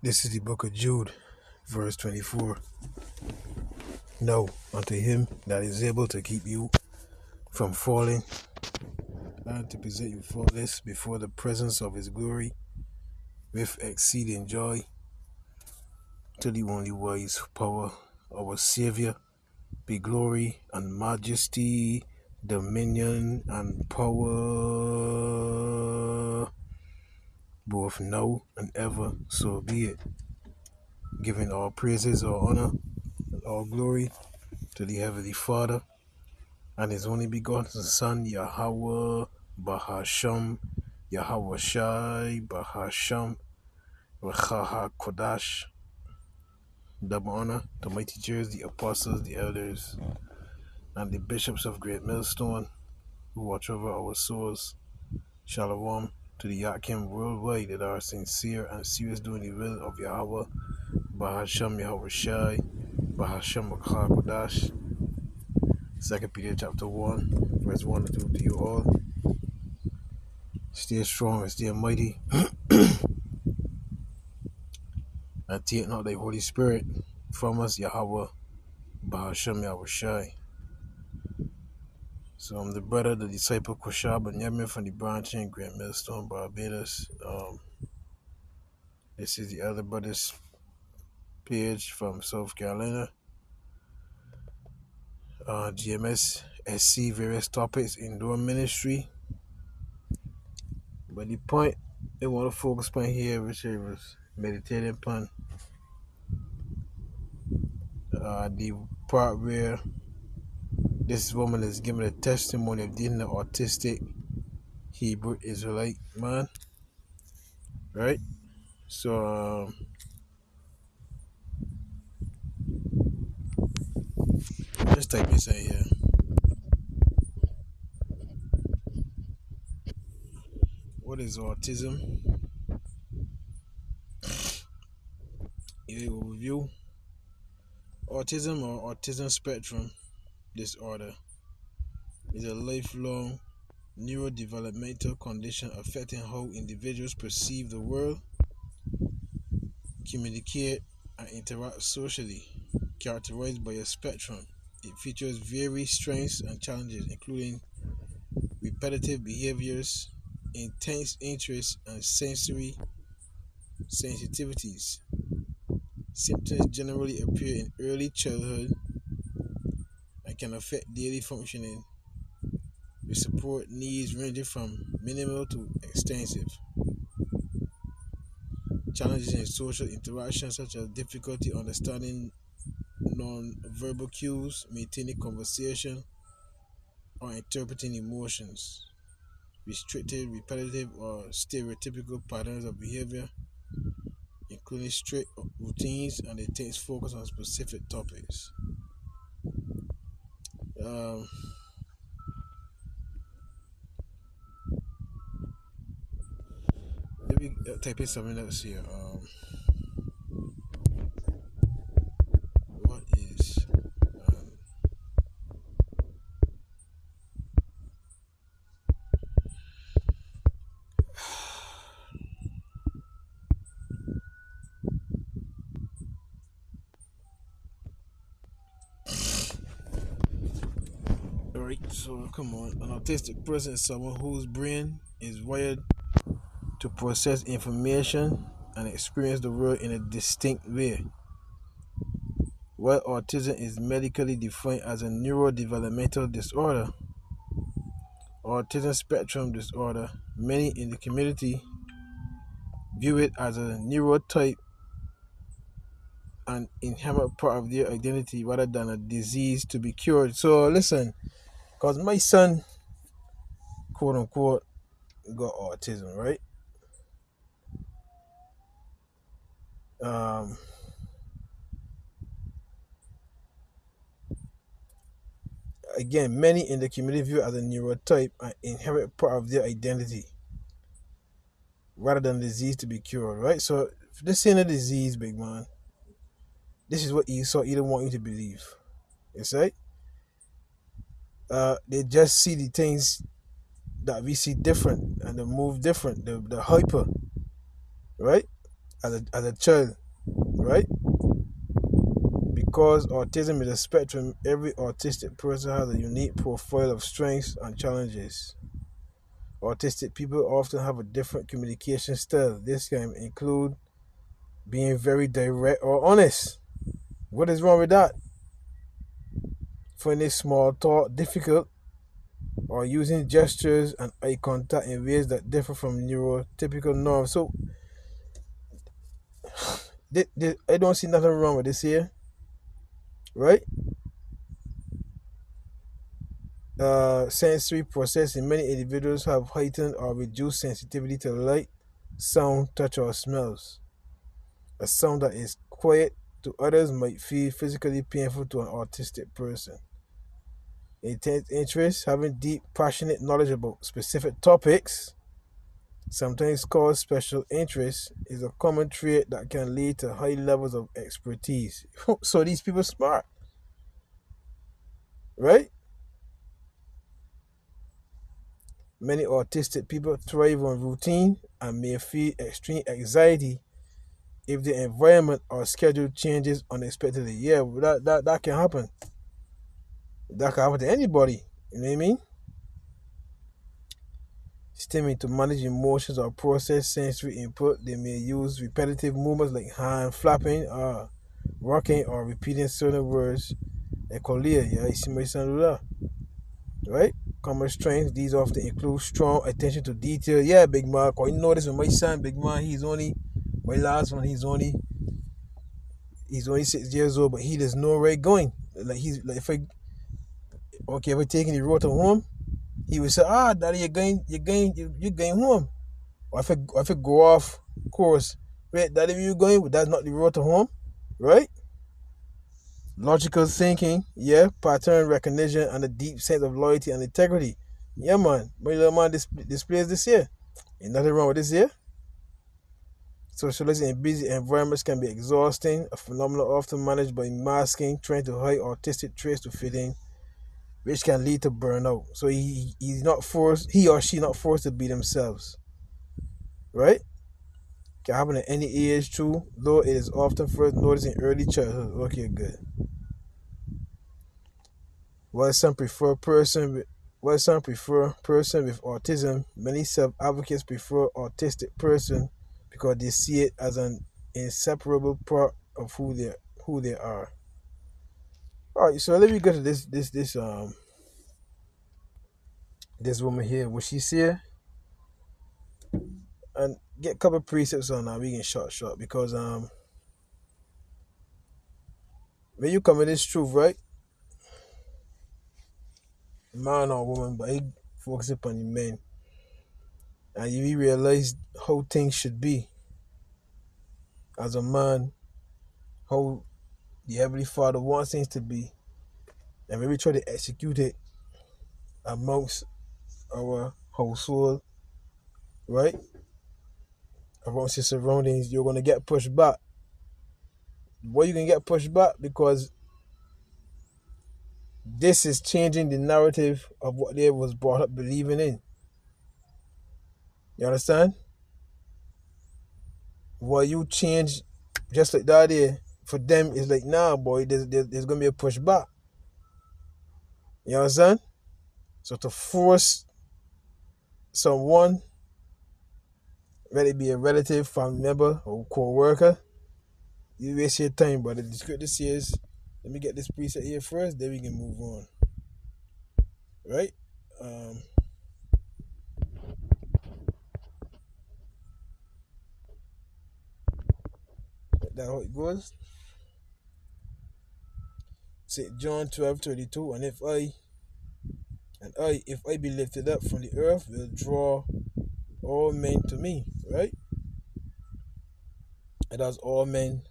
This is the book of Jude, verse 24. No, unto him that is able to keep you from falling and to present you faultless before the presence of his glory with exceeding joy, to the only wise power, our Savior, be glory and majesty, dominion and power, both now and ever, so be it. Giving all praises, all honor, and all glory to the Heavenly Father and his only begotten Son, Yahweh Bahasham, Yahweh Shai Bahasham, Rechaha Kodash. Double honor to my teachers, the apostles, the elders, and the bishops of Great Millstone, who watch over our souls. Shalom to the Yakim worldwide that are sincere and serious doing the will of Yahweh Bahasham, Yahweh Shai Bahasham, Rechaha Kodash. 2 Peter chapter 1, verse 1 and 2 to you all. Stay strong and stay mighty, and take not thy Holy Spirit from us, Yahweh, Bahasham Yahweh Shai. So I'm the brother, the disciple Koshab and Yemen from the branch in Great Millstone, Barbados. This is the other brothers page from South Carolina. GMS SC, various topics, indoor ministry. But the point I want to focus on here, which I was meditating upon, the part where this woman is giving a testimony of dealing with an autistic Hebrew Israelite man, right? So let's type this in here. What is autism? Here overview. Autism or autism spectrum disorder is a lifelong neurodevelopmental condition affecting how individuals perceive the world, communicate, and interact socially. Characterized by a spectrum, it features various strengths and challenges, including repetitive behaviors, intense interests, and sensory sensitivities. Symptoms generally appear in early childhood and can affect daily functioning, with support needs ranging from minimal to extensive. Challenges in social interaction, such as difficulty understanding non-verbal cues, maintaining conversation, or interpreting emotions. Restricted, repetitive, or stereotypical patterns of behavior, including strict routines and intense focus on specific topics. Let me type in something else here. What is Alright, so come on. An autistic person is someone whose brain is wired to process information and experience the world in a distinct way. While autism is medically defined as a neurodevelopmental disorder, autism spectrum disorder, many in the community view it as a neurotype and inherent part of their identity rather than a disease to be cured. So listen, because my son, quote unquote, got autism, right? Again, many in the community view it as a neurotype and inherent part of their identity rather than disease to be cured, right? So if this ain't a disease, big man, this is what Esau either want you to believe. You see? They just see the things that we see different and they move different, the hyper, right? as a child, right? Because autism is a spectrum, every autistic person has a unique profile of strengths and challenges. Autistic people often have a different communication style. This can include being very direct or honest. What is wrong with that? Finding small talk difficult or using gestures and eye contact in ways that differ from neurotypical norms. So I don't see nothing wrong with this here, right? Sensory processing. Many individuals have heightened or reduced sensitivity to light, sound, touch, or smells. A sound that is quiet to others might feel physically painful to an autistic person. Intense interest, having deep, passionate knowledge about specific topics, sometimes called special interest, is a common trait that can lead to high levels of expertise. So these people are smart, right? Many autistic people thrive on routine and may feel extreme anxiety if the environment or schedule changes unexpectedly. Yeah, that can happen. That can happen to anybody. You know what I mean? Stimming to manage emotions or process sensory input, they may use repetitive movements like hand flapping, rocking, or repeating certain words. Ecolia, yeah, you see my son do that, right? Common strengths, these often include strong attention to detail. Yeah, big man, cause you notice with my son, big man, my last one, he's only 6 years old, but he does know where he's going. Like he's like if I taking the road to home, he would say, daddy, you're going home. Or if I go off course, wait, daddy, where you going? But that's not the road to home, right? Logical thinking, yeah, pattern recognition, and a deep sense of loyalty and integrity. Yeah, man, my little man displays this here. Ain't nothing wrong with this here. Socializing in busy environments can be exhausting, a phenomenon often managed by masking, trying to hide artistic traits to fit in, which can lead to burnout. So he or she not forced to be themselves, right? Can happen at any age too, though it is often first noticed in early childhood. Okay, good. While some prefer person with autism, many self-advocates prefer autistic person because they see it as an inseparable part of who they are. All right, so let me go to this woman here. What she said, and get a couple of precepts on that. We can short because when you come with this truth, right, man or woman, but he focus upon the men, and you realize how things should be as a man, how the Heavenly Father wants things to be, and when we try to execute it amongst our household, right, amongst your surroundings, you're gonna get pushed back. Why you can get pushed back? Because this is changing the narrative of what they was brought up believing in. You understand? What you change just like that there, for them it's like, nah, boy, there's gonna be a pushback. You understand? So to force someone, whether it be a relative, family member, or co-worker, you waste your time. But the scripture says, let me get this preset here first, then we can move on. Right? That's how it goes. St. John 12:32, if I be lifted up from the earth, will draw all men to me, right? And as all men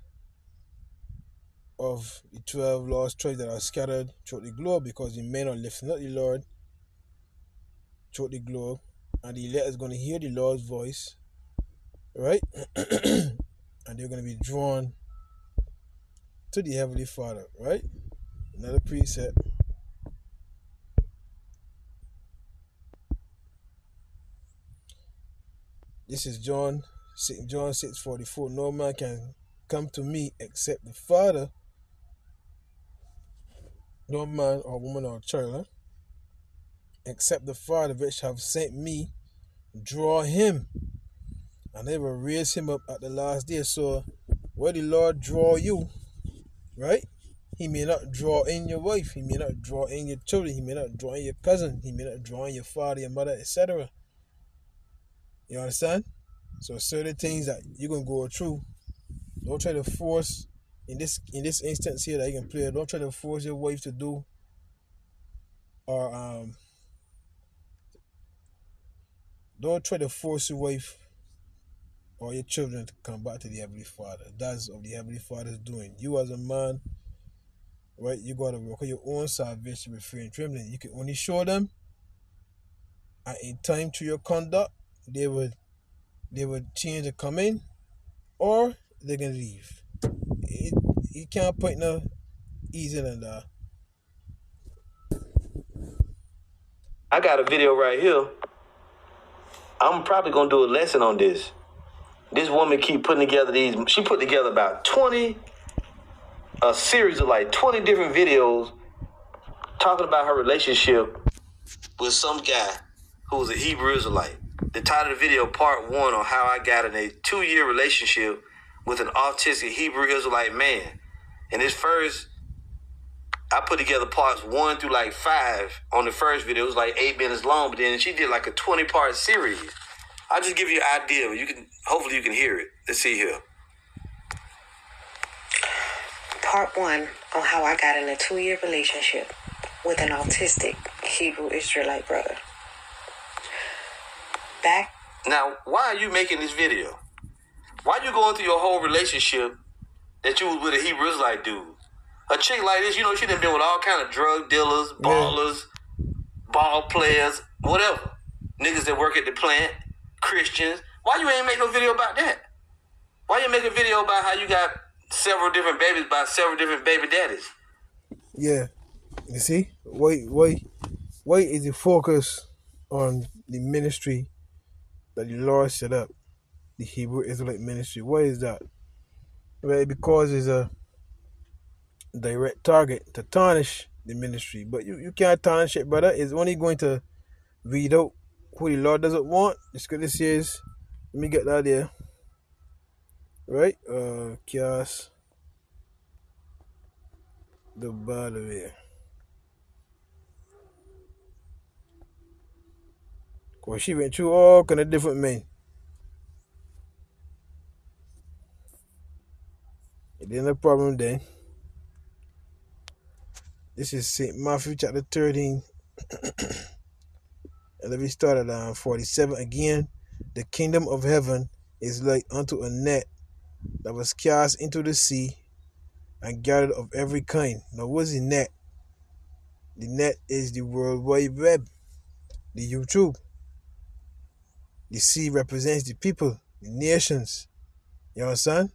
of the 12 lost tribes that are scattered throughout the globe, because the men are lifting up the Lord throughout the globe, and the elect is going to hear the Lord's voice, right? And they're going to be drawn to the Heavenly Father, right? Another precept. This is John John 6:44, no man can come to me except the Father, no man or woman or child, except the Father which have sent me, draw him, and they will raise him up at the last day. So where the Lord draw you, right? He may not draw in your wife, he may not draw in your children, he may not draw in your cousin, he may not draw in your father, your mother, etc. You understand? So certain things that you're gonna go through, don't try to force in this instance here that you can play, don't try to force your wife to do, or don't try to force your wife or your children to come back to the Heavenly Father. That's of the Heavenly Father's doing. You as a man, right, you gotta work on your own salvation with fear and trembling. You can only show them, and in time through your conduct, they would change to come in, or they can leave. You can't point no easier than that. I got a video right here. I'm probably gonna do a lesson on this. This woman keep putting together these. She put together about a series of like 20 different videos talking about her relationship with some guy who was a Hebrew Israelite. The title of the video, part 1, on how I got in a 2-year relationship with an autistic Hebrew Israelite man. And this first, I put together parts 1 through like 5 on the first video. It was like 8 minutes long, but then she did like a 20-part series. I'll just give you an idea. Hopefully you can hear it. Let's see here. Part 1 on how I got in a 2-year relationship with an autistic Hebrew Israelite brother. Now, why are you making this video? Why are you going through your whole relationship that you was with a Hebrew Israelite dude? A chick like this, she done been with all kind of drug dealers, ballers, ball players, whatever. Niggas that work at the plant, Christians. Why you ain't make no video about that? Why you make a video about how you got several different babies by several different baby daddies? Yeah. You see? Why is the focus on the ministry that the Lord set up, the Hebrew Israelite ministry? Why is that? Well, because it's a direct target to tarnish the ministry. But you can't tarnish it, brother. It's only going to weed out who the Lord doesn't want. The scripture says, let me get that there. Right? Cast the bad away. Because she went through all kind of different men. It ain't a problem then. This is St. Matthew chapter 13. And let me start at 47 again. The kingdom of heaven is like unto a net that was cast into the sea and gathered of every kind. Now, what's the net? The net is the World Wide Web, the YouTube. The sea represents the people, the nations. You understand?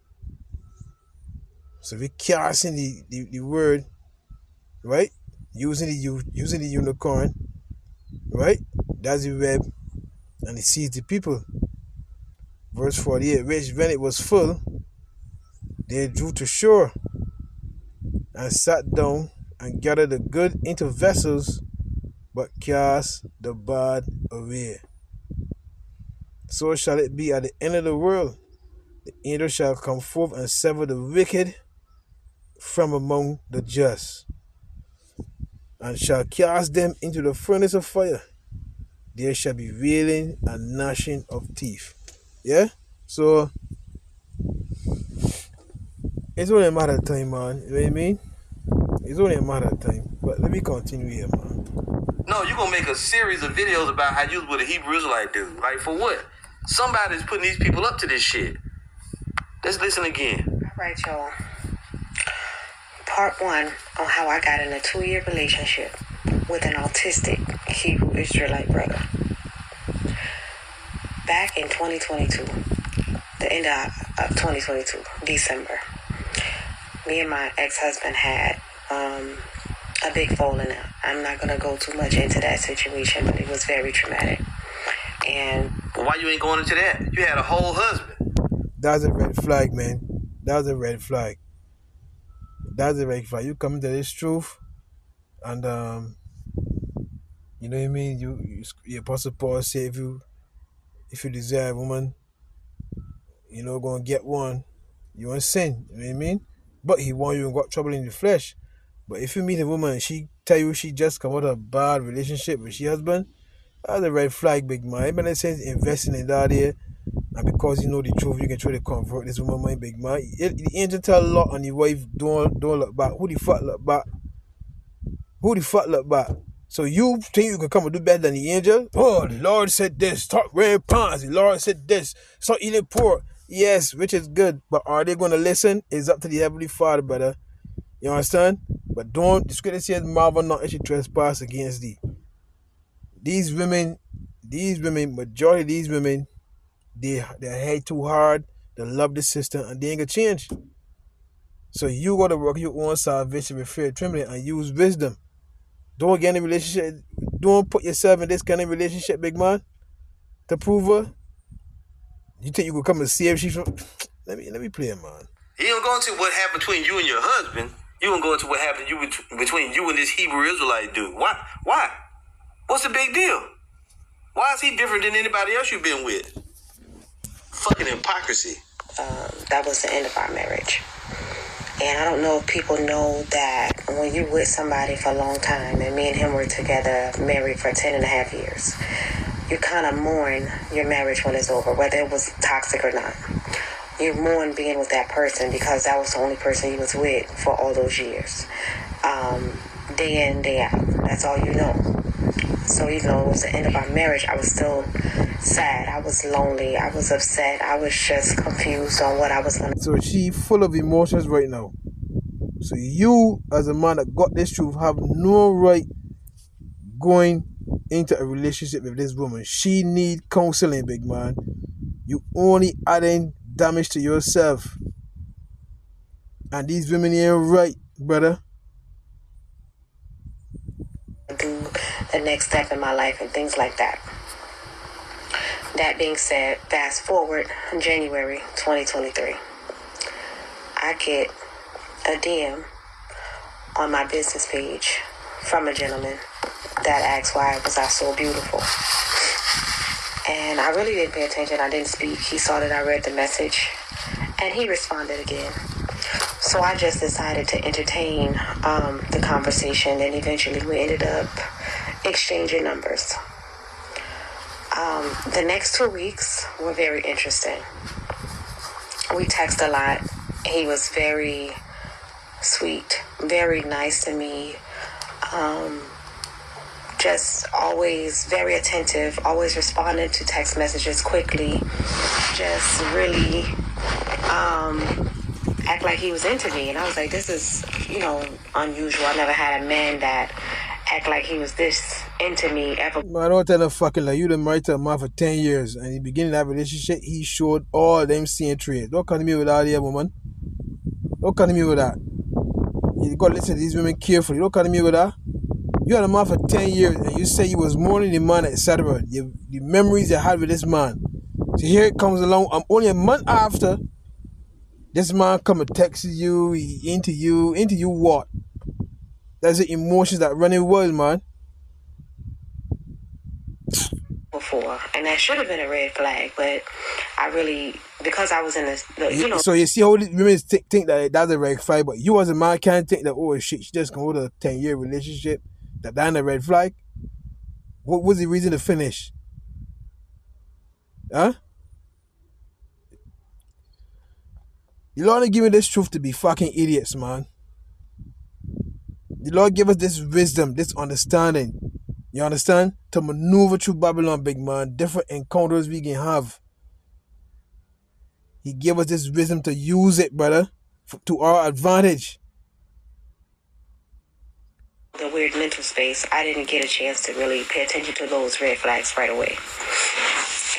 So we casting the word, right? Using the unicorn, right? That's the web, and it sees the people. Verse 48, which when it was full, they drew to shore and sat down and gathered the good into vessels, but cast the bad away. So shall it be at the end of the world. The angel shall come forth and sever the wicked from among the just, and shall cast them into the furnace of fire. There shall be wailing and gnashing of teeth. Yeah? So, it's only a matter of time, man. You know what I mean? It's only a matter of time. But let me continue here, man. No, you're going to make a series of videos about how you was with a Hebrew Israelite dude. Like, for what? Somebody's putting these people up to this shit. Let's listen again. All right, y'all. Part 1 on how I got in a 2-year relationship with an autistic Hebrew Israelite brother. Back in 2022, the end of 2022, December, me and my ex-husband had a big falling out. I'm not going to go too much into that situation, but it was very traumatic. And why you ain't going into that? You had a whole husband. That's a red flag, man. That's a red flag. That's a red flag. You come to this truth, and you know what I mean. Your Apostle Paul say if you desire a woman, gonna get one. You want sin. You know what I mean. But he want you and got trouble in the flesh. But if you meet a woman and she tell you she just come out of a bad relationship with she husband, that's a red flag, big man. Even in sense investing in that here, and because you know the truth, you can try to convert this woman, my big man. The angel tell a lot on your wife, don't look back. Who the fuck look back? Who the fuck look back? So you think you can come and do better than the angel? Oh, the Lord said this. Stop wearing pants. The Lord said this. Stop eating pork. Yes, which is good. But are they going to listen? It's up to the Heavenly Father, brother. You understand? But don't, the scripture says, marvel not if you trespass against thee. These women, majority of these women, they hate too hard, they love the system, and they ain't gonna change. So you gotta work your own salvation with fear and trembling and use wisdom. Don't get in a relationship, don't put yourself in this kind of relationship, big man, to prove her. You think you could come and save she from let me play it, man. You don't go into what happened between you and your husband. You don't go into what happened between you and this Hebrew Israelite dude. Why? What's the big deal? Why is he different than anybody else you've been with? Fucking hypocrisy. That was the end of our marriage. And I don't know if people know that when you're with somebody for a long time, and me and him were together, married for 10 and a half years, you kind of mourn your marriage when it's over, whether it was toxic or not. You mourn being with that person because that was the only person you was with for all those years. Day in, day out. That's all you know. So even though it was the end of our marriage, I was still sad. I was lonely. I was upset. I was just confused on what I was going to do. So she full of emotions right now. So you, as a man that got this truth, have no right going into a relationship with this woman. She need counseling, big man. You only adding damage to yourself. And these women ain't right, brother. Do the next step in my life and things like that. That being said, fast forward January 2023. I get a DM on my business page from a gentleman that asked why was I so beautiful. And I really didn't pay attention. I didn't speak. He saw that I read the message and he responded again. So I just decided to entertain the conversation, and eventually we ended up exchanging numbers. The next 2 weeks were very interesting. We texted a lot. He was very sweet, very nice to me. Just always very attentive, always responded to text messages quickly. Just really act like he was into me. And I was like, this is, unusual. I never had a man that act like he was this into me ever. Man, don't tell no fucking like you done married to a man for 10 years and in the beginning of that relationship, he showed all them same traits. Don't come to me with that here, woman. Don't come to me with that. You gotta listen to these women carefully. Don't come to me with that. You had a man for 10 years and you say you was mourning the man, etc. The memories you had with this man. So here it comes along. I'm only a month after. This man come and text you, he into you what? That's the emotions that run in the world, man. Before, and that should have been a red flag, but I really, because I was in this, So you see how women think that that's a red flag, but you as a man can't think that, oh shit, she just gonna hold a 10-year relationship, that's a red flag? What was the reason to finish? Huh? The Lord didn't give me this truth to be fucking idiots, man. The Lord gave us this wisdom, this understanding. You understand? To maneuver through Babylon, big man. Different encounters we can have. He gave us this wisdom to use it, brother, to our advantage. The weird mental space, I didn't get a chance to really pay attention to those red flags right away.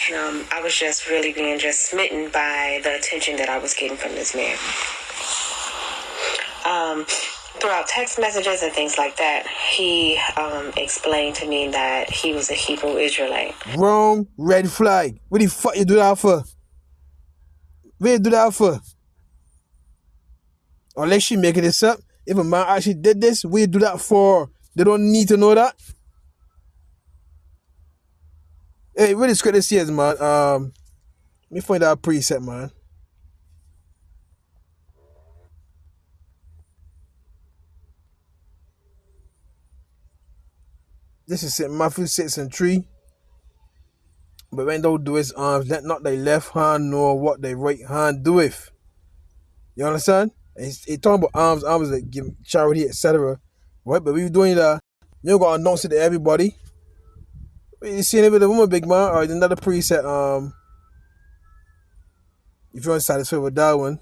And I was just really being just smitten by the attention that I was getting from this man. Throughout text messages and things like that, he explained to me that he was a Hebrew Israelite. Wrong, red flag. What the fuck you do that for? What you do that for? Unless she making this up. If a man actually did this, what you do that for? They don't need to know that. Hey, what the scripture says, man. Let me find that preset, man. This is St. Matthew 6:3. But when thou doest arms, let not thy left hand nor what thy right hand doeth. You understand? It's talking about arms that give charity, etc. Right? But we doing that, you don't gotta announce it to everybody. You see it with the woman, big man. Alright, another preset. If you're unsatisfied with that one,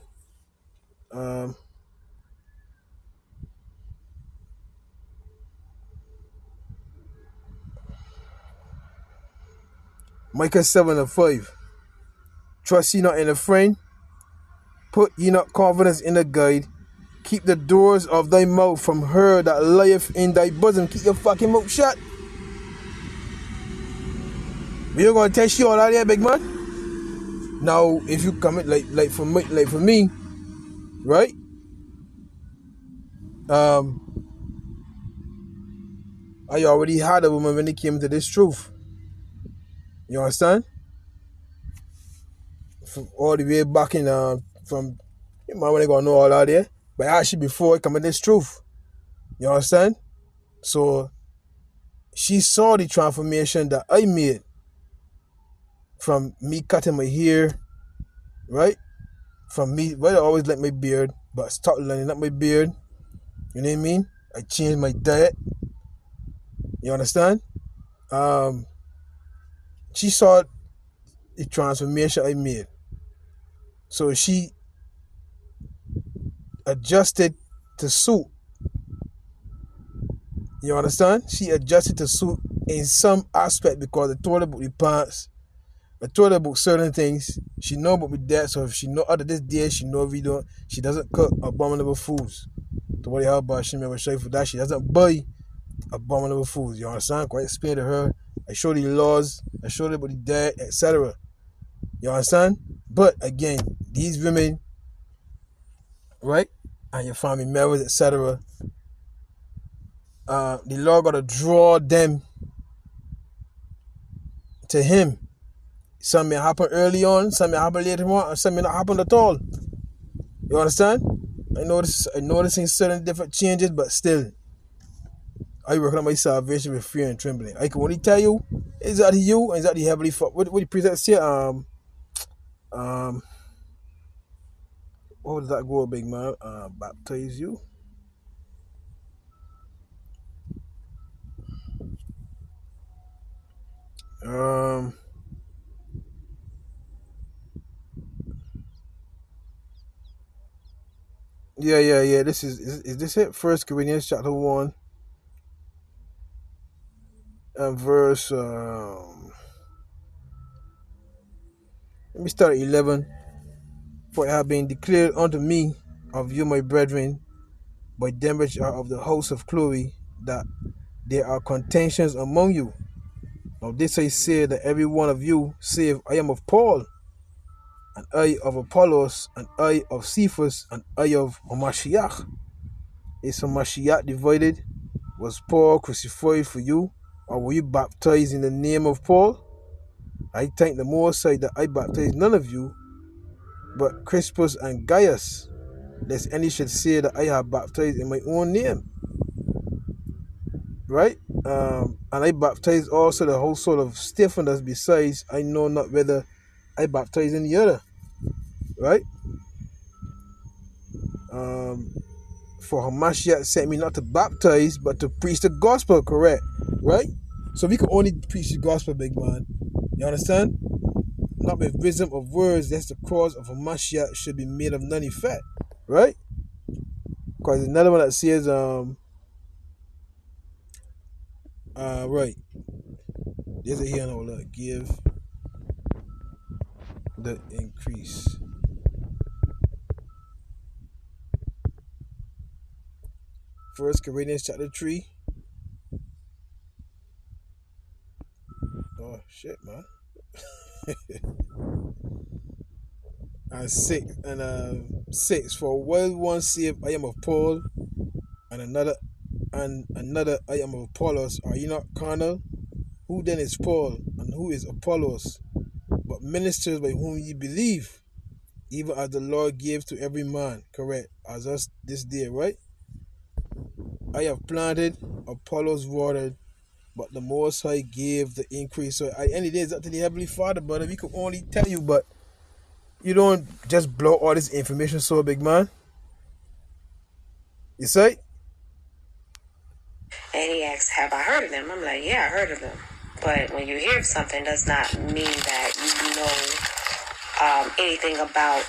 Micah 7:5. Trust ye not in a friend, put ye not confidence in a guide. Keep the doors of thy mouth from her that lieth in thy bosom. Keep your fucking mouth shut. We ain't gonna test you all out there, big man. Now, if you come in like for me, right? I already had a woman when it came to this truth. You understand? From all the way back in from you might wanna go know all out there. But actually before it come to this truth. You understand? So she saw the transformation that I made from me cutting my hair, right? From me, well, I always like my beard, but I stopped lining up my beard. You know what I mean? I changed my diet. You understand? She saw the transformation I made. So she adjusted to suit. You understand? She adjusted to suit in some aspect because I told her about the pants. I told her about certain things. She know about my dad, so if she know other this day, she know we don't. She doesn't cook abominable foods. To worry how about she never show for that. She doesn't buy abominable foods. You understand? Quite explain to her. I showed the laws. I showed her about the dad, etc. You understand? But again, these women, right, and your family members, etc. The Lord gotta draw them to Him. Some may happen early on, some may happen later on, and some may not happen at all. You understand? I noticing certain different changes, but still, I working on my salvation with fear and trembling. I can only tell you, is that you, and is that the heavenly Father? What the preset say? What does that go, big man? Baptize you. Yeah. This is this it? 1 Corinthians chapter 1 and verse. Let me start at 11. For it have been declared unto me of you, my brethren, by them which are of the house of Chloe, that there are contentions among you. Now this I say, that every one of you save I am of Paul, and I of Apollos, and I of Cephas, and I of Hamashiach. Is Hamashiach divided? Was Paul crucified for you? Or were you baptized in the name of Paul? I thank the Most High that I baptized none of you, but Crispus and Gaius, lest any should say that I have baptized in my own name. Right? And I baptized also the household of Stephanus. Besides, I know not whether I baptized any other. Right? For Hamashiach sent me not to baptize, but to preach the gospel, correct? Right? So we can only preach the gospel, big man. You understand? Not with wisdom of words, lest the cause of Hamashiach should be made of none effect. Right? Because another one that says, right. There's a here now, look, give the increase. 1 Corinthians chapter 3. Oh shit, man. And six, for while one saith, I am of Paul, and another I am of Apollos. Are you not carnal? Who then is Paul, and who is Apollos? But ministers by whom ye believe, even as the Lord gave to every man, correct, as us this day, right? I have planted, Apollos watered, but the Most High gave the increase. So at the end of the day, it's up to the Heavenly Father, brother. We could only tell you, but you don't just blow all this information, so big man. You say? And he asks, have I heard of them? I'm like, yeah, I heard of them. But when you hear something, does not mean that you know anything about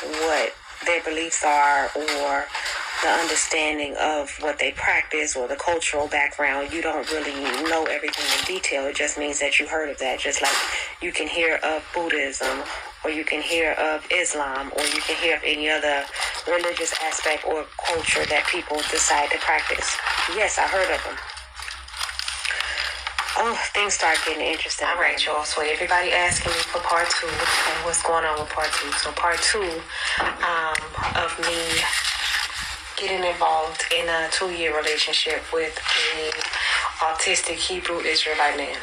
what their beliefs are or the understanding of what they practice or the cultural background. You don't really know everything in detail. It just means that you heard of that. Just like you can hear of Buddhism, or you can hear of Islam, or you can hear of any other religious aspect or culture that people decide to practice. Yes, I heard of them. Oh, things start getting interesting. All right, y'all. So everybody asking me for part 2 and what's going on with part 2. So part 2 of me getting involved in a 2-year relationship with a autistic Hebrew Israelite man.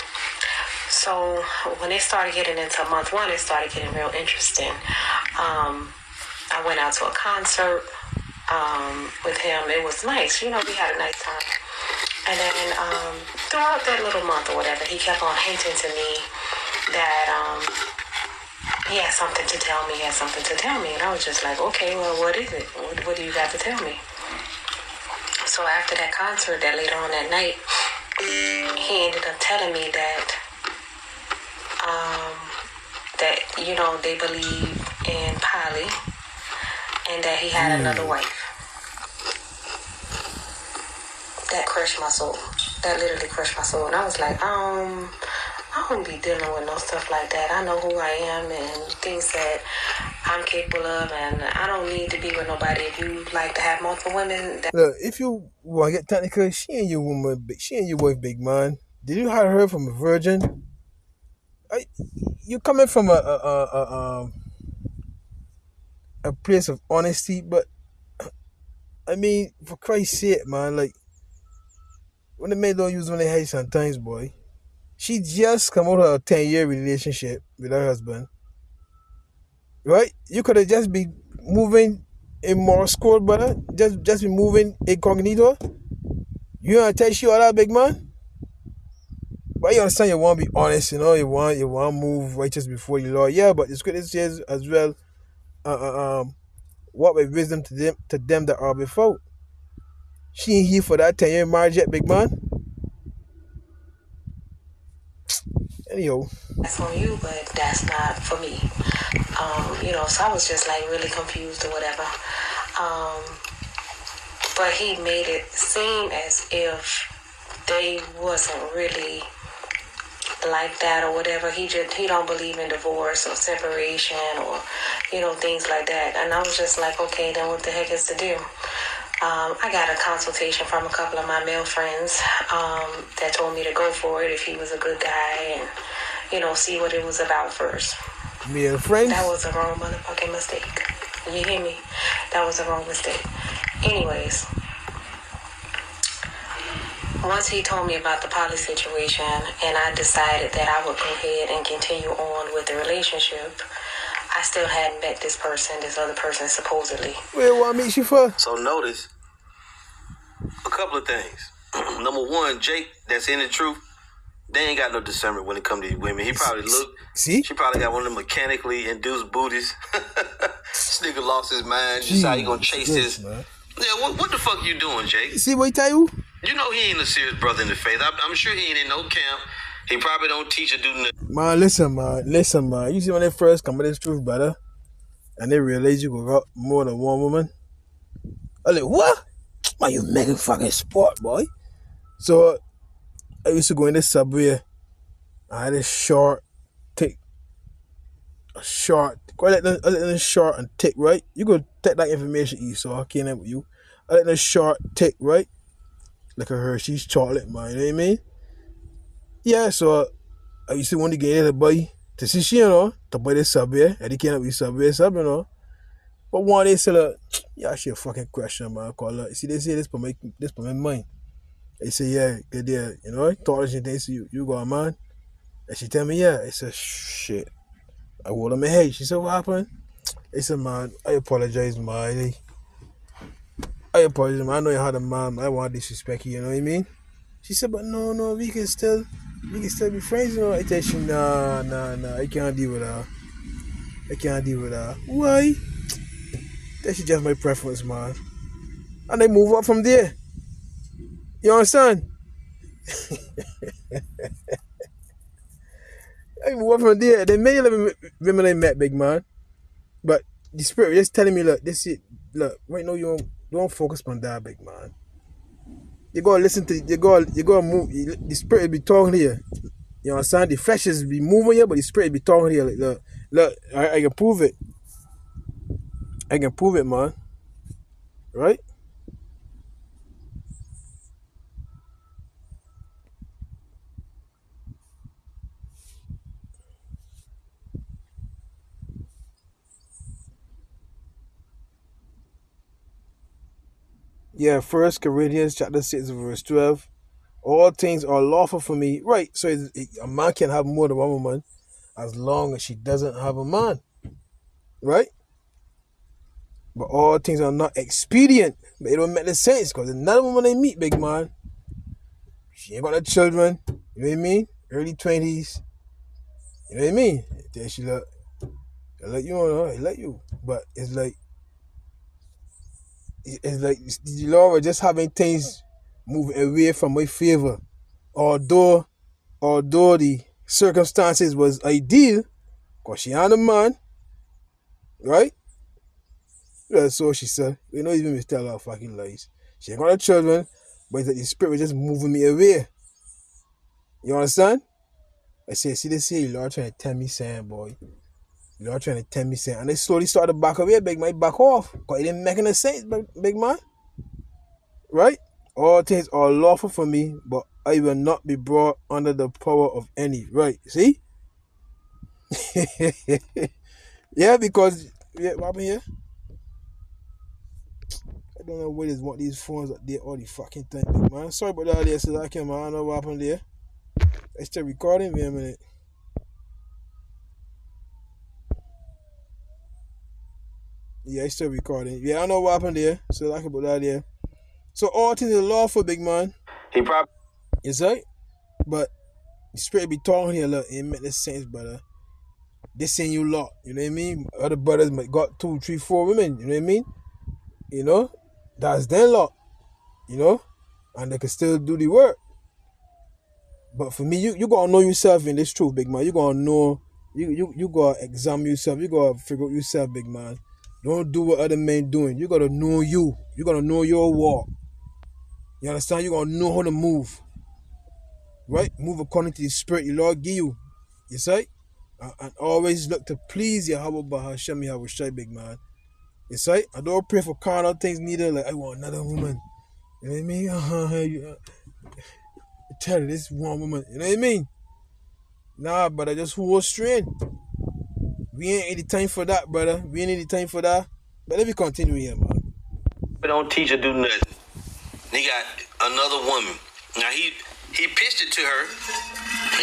So when it started getting into month 1, it started getting real interesting. I went out to a concert with him. It was nice. You know, we had a nice time. And then throughout that little month or whatever, he kept on hinting to me that he had something to tell me. And I was just like, okay, well, what is it? What do you got to tell me? So after that concert, that later on that night, he ended up telling me that you know, they believe in poly and that he had another wife. That crushed my soul. That literally crushed my soul. And I was like, I don't be dealing with no stuff like that. I know who I am and things that I'm capable of, and I don't need to be with nobody. If you like to have multiple women, Look, if you want to get technical, she ain't your woman, she ain't your wife, big man. Did you hire her from a virgin? You coming from a place of honesty, but I mean, for Christ's sake, man, like when the men don't use when they hate sometimes, boy. She just come out of a 10-year relationship with her husband, right? You could have just been moving in Morse code, brother. Just be moving incognito. You want to tell she all that, big man? But you understand, you want to be honest, you know. You want to move righteous before the Lord. Yeah, but the scripture says as well, what with wisdom to them that are before. She ain't here for that 10-year marriage yet, big man. Anyhow, that's on you, but that's not for me. You know, so I was just like really confused or whatever. But he made it seem as if they wasn't really like that or whatever. He don't believe in divorce or separation or, you know, things like that. And I was just like, okay, then what the heck is the deal? I got a consultation from a couple of my male friends that told me to go for it if he was a good guy and, you know, see what it was about first. Male friends? That was a wrong motherfucking mistake. You hear me? That was a wrong mistake. Anyways, once he told me about the poly situation and I decided that I would go ahead and continue on with the relationship, I still hadn't met this other person supposedly. Wait, what I meet you for? So notice a couple of things. Number one, Jake, that's in the truth, they ain't got no discernment when it comes to these women. He probably See? She probably got one of them mechanically induced booties. This nigga lost his mind. Just how he gonna chase this. Man. Yeah, what the fuck you doing, Jake? See what he tell you? You know he ain't a serious brother in the faith. I'm sure he ain't in no camp. He probably don't teach or do nothing. Man, listen, man. You see when they first come to this truth, brother, and they realize you got more than one woman. I'm like, what? Man, you making fucking sport, boy. So I used to go in the subway. I had a short, thick, quite like a short and thick, right? You go take that information, E, so I can't help you. I like the short, thick, right? Like a Hershey's chocolate, man. You know what I mean? Yeah, so I used to want to get in the boy To see she, to buy the subway, and they can't be subway sub, But one day say, look, yeah, she a fucking question, man. Call her. See, they say this for my mind. They say, yeah, good there, thought she thinks you got a man. And she tell me, yeah. I said, shit. I hold on my head. She said, what happened? I said, man, I apologize, man. I apologize, man. I know you had a man. I want to disrespect you, you know what I mean? She said, but no, we can still be friends, I tell she, nah, I can't deal with her. Why? That's just my preference, man. And I move up from there. You understand? I move up from there. The many women I met, big man. But the spirit just telling me, look, this is, look, right now you don't focus on that, big man. You gotta listen to, you gotta move. The spirit will be talking here. You understand? The flesh is be moving here, but the spirit will be talking here. Like, look, I can prove it. I can prove it, man. Right? Yeah, 1 Corinthians chapter 6, verse 12. All things are lawful for me. Right, so a man can have more than one woman as long as she doesn't have a man. Right? But all things are not expedient. But it don't make sense because another woman they meet, big man, she ain't got no children. You know what I mean? Early 20s. You know what I mean? Then she look, I let you know, I let you. But it's like the Lord just having things moving away from my favor. Although the circumstances was ideal, because she had a man, right? Yeah, so she said, you know, even me tell her fucking lies. She ain't got no children, but the spirit was just moving me away. You understand? I say, see this here, Lord trying to tell me saying, boy. Lord trying to tell me saying. And they slowly started to back away, big man, back off. Because it didn't make any sense, big man. Right? All things are lawful for me, but I will not be brought under the power of any. Right? See? Yeah, because, yeah, what happened here? I don't know what is what these phones are there all the fucking time, big man. Sorry about that there, so I can't, man. I don't know what happened there. I still recording, wait a minute. Yeah, I still recording. Yeah, I know what happened there. So I can put that there. So all things are lawful, big man. He probably. Yes, right? But the spirit be talking here, look, it make no sense, brother. This ain't you lot, you know what I mean? Other brothers might got 2, 3, 4 women, you know what I mean? You know? That's their lot, you know? And they can still do the work. But for me, you gotta know yourself in this truth, big man. You gotta know, you gotta examine yourself. You gotta figure out yourself, big man. Don't do what other men doing. You gotta know you. You gotta know your walk. You understand? You gotta know how to move. Right? Move according to the spirit the Lord give you. You say? And always look to please Yahweh Bahashem Yahweh, big man. You say? I don't pray for carnal things neither. Like, I want another woman. You know what I mean? Tell her this one woman. You know what I mean? Nah, brother, just hold straight. We ain't the time for that, brother. We ain't the time for that. But let me continue here, man. Don't teach or do nothing. He got another woman. Now he pitched it to her.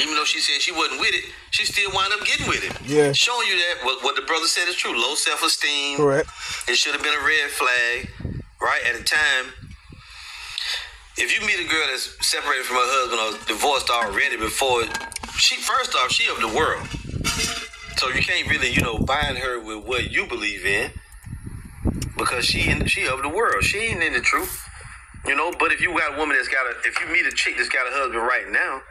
Even though she said she wasn't with it, she still wound up getting with it. Yeah. Showing you that what the brother said is true. Low self-esteem. Correct. It should have been a red flag, right? At the time. If you meet a girl that's separated from her husband or divorced already before, first off, she of the world. So you can't really, bind her with what you believe in because she of the world. She ain't in the truth, But if you got a woman if you meet a chick that's got a husband right now,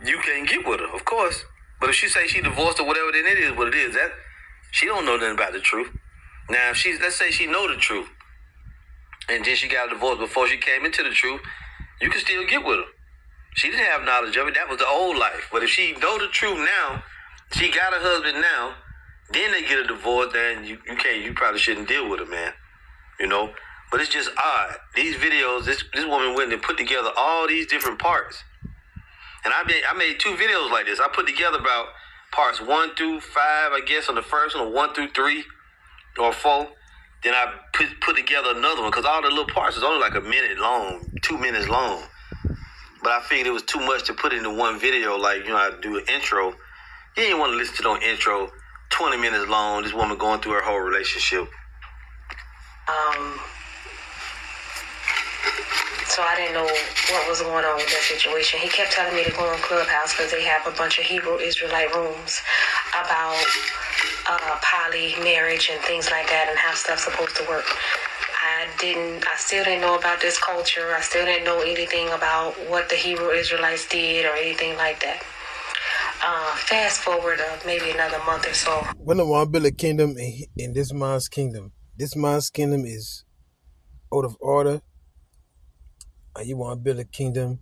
you can't get with her, of course. But if she say she divorced or whatever, then it is what it is. That she don't know nothing about the truth. Now, if let's say she know the truth, and then she got a divorce before she came into the truth, you can still get with her. She didn't have knowledge of it. That was the old life. But if she know the truth now, she got a husband now, then they get a divorce, then you probably shouldn't deal with her, man. But it's just odd. These videos, this woman went and put together all these different parts. And I made 2 videos like this. I put together about parts 1 through 5, I guess, on the first one, or 1 through 3 or 4. Then I put together another one, because all the little parts is only like a minute long, 2 minutes long. But I figured it was too much to put into one video, like, I do an intro. You didn't want to listen to no intro, 20 minutes long, this woman going through her whole relationship. So I didn't know what was going on with that situation. He kept telling me to go on Clubhouse because they have a bunch of Hebrew Israelite rooms about poly marriage and things like that and how stuff's supposed to work. I still didn't know about this culture. I still didn't know anything about what the Hebrew Israelites did or anything like that. Fast forward maybe another month or so. When I want to build a kingdom in this man's kingdom is out of order, and you want to build a kingdom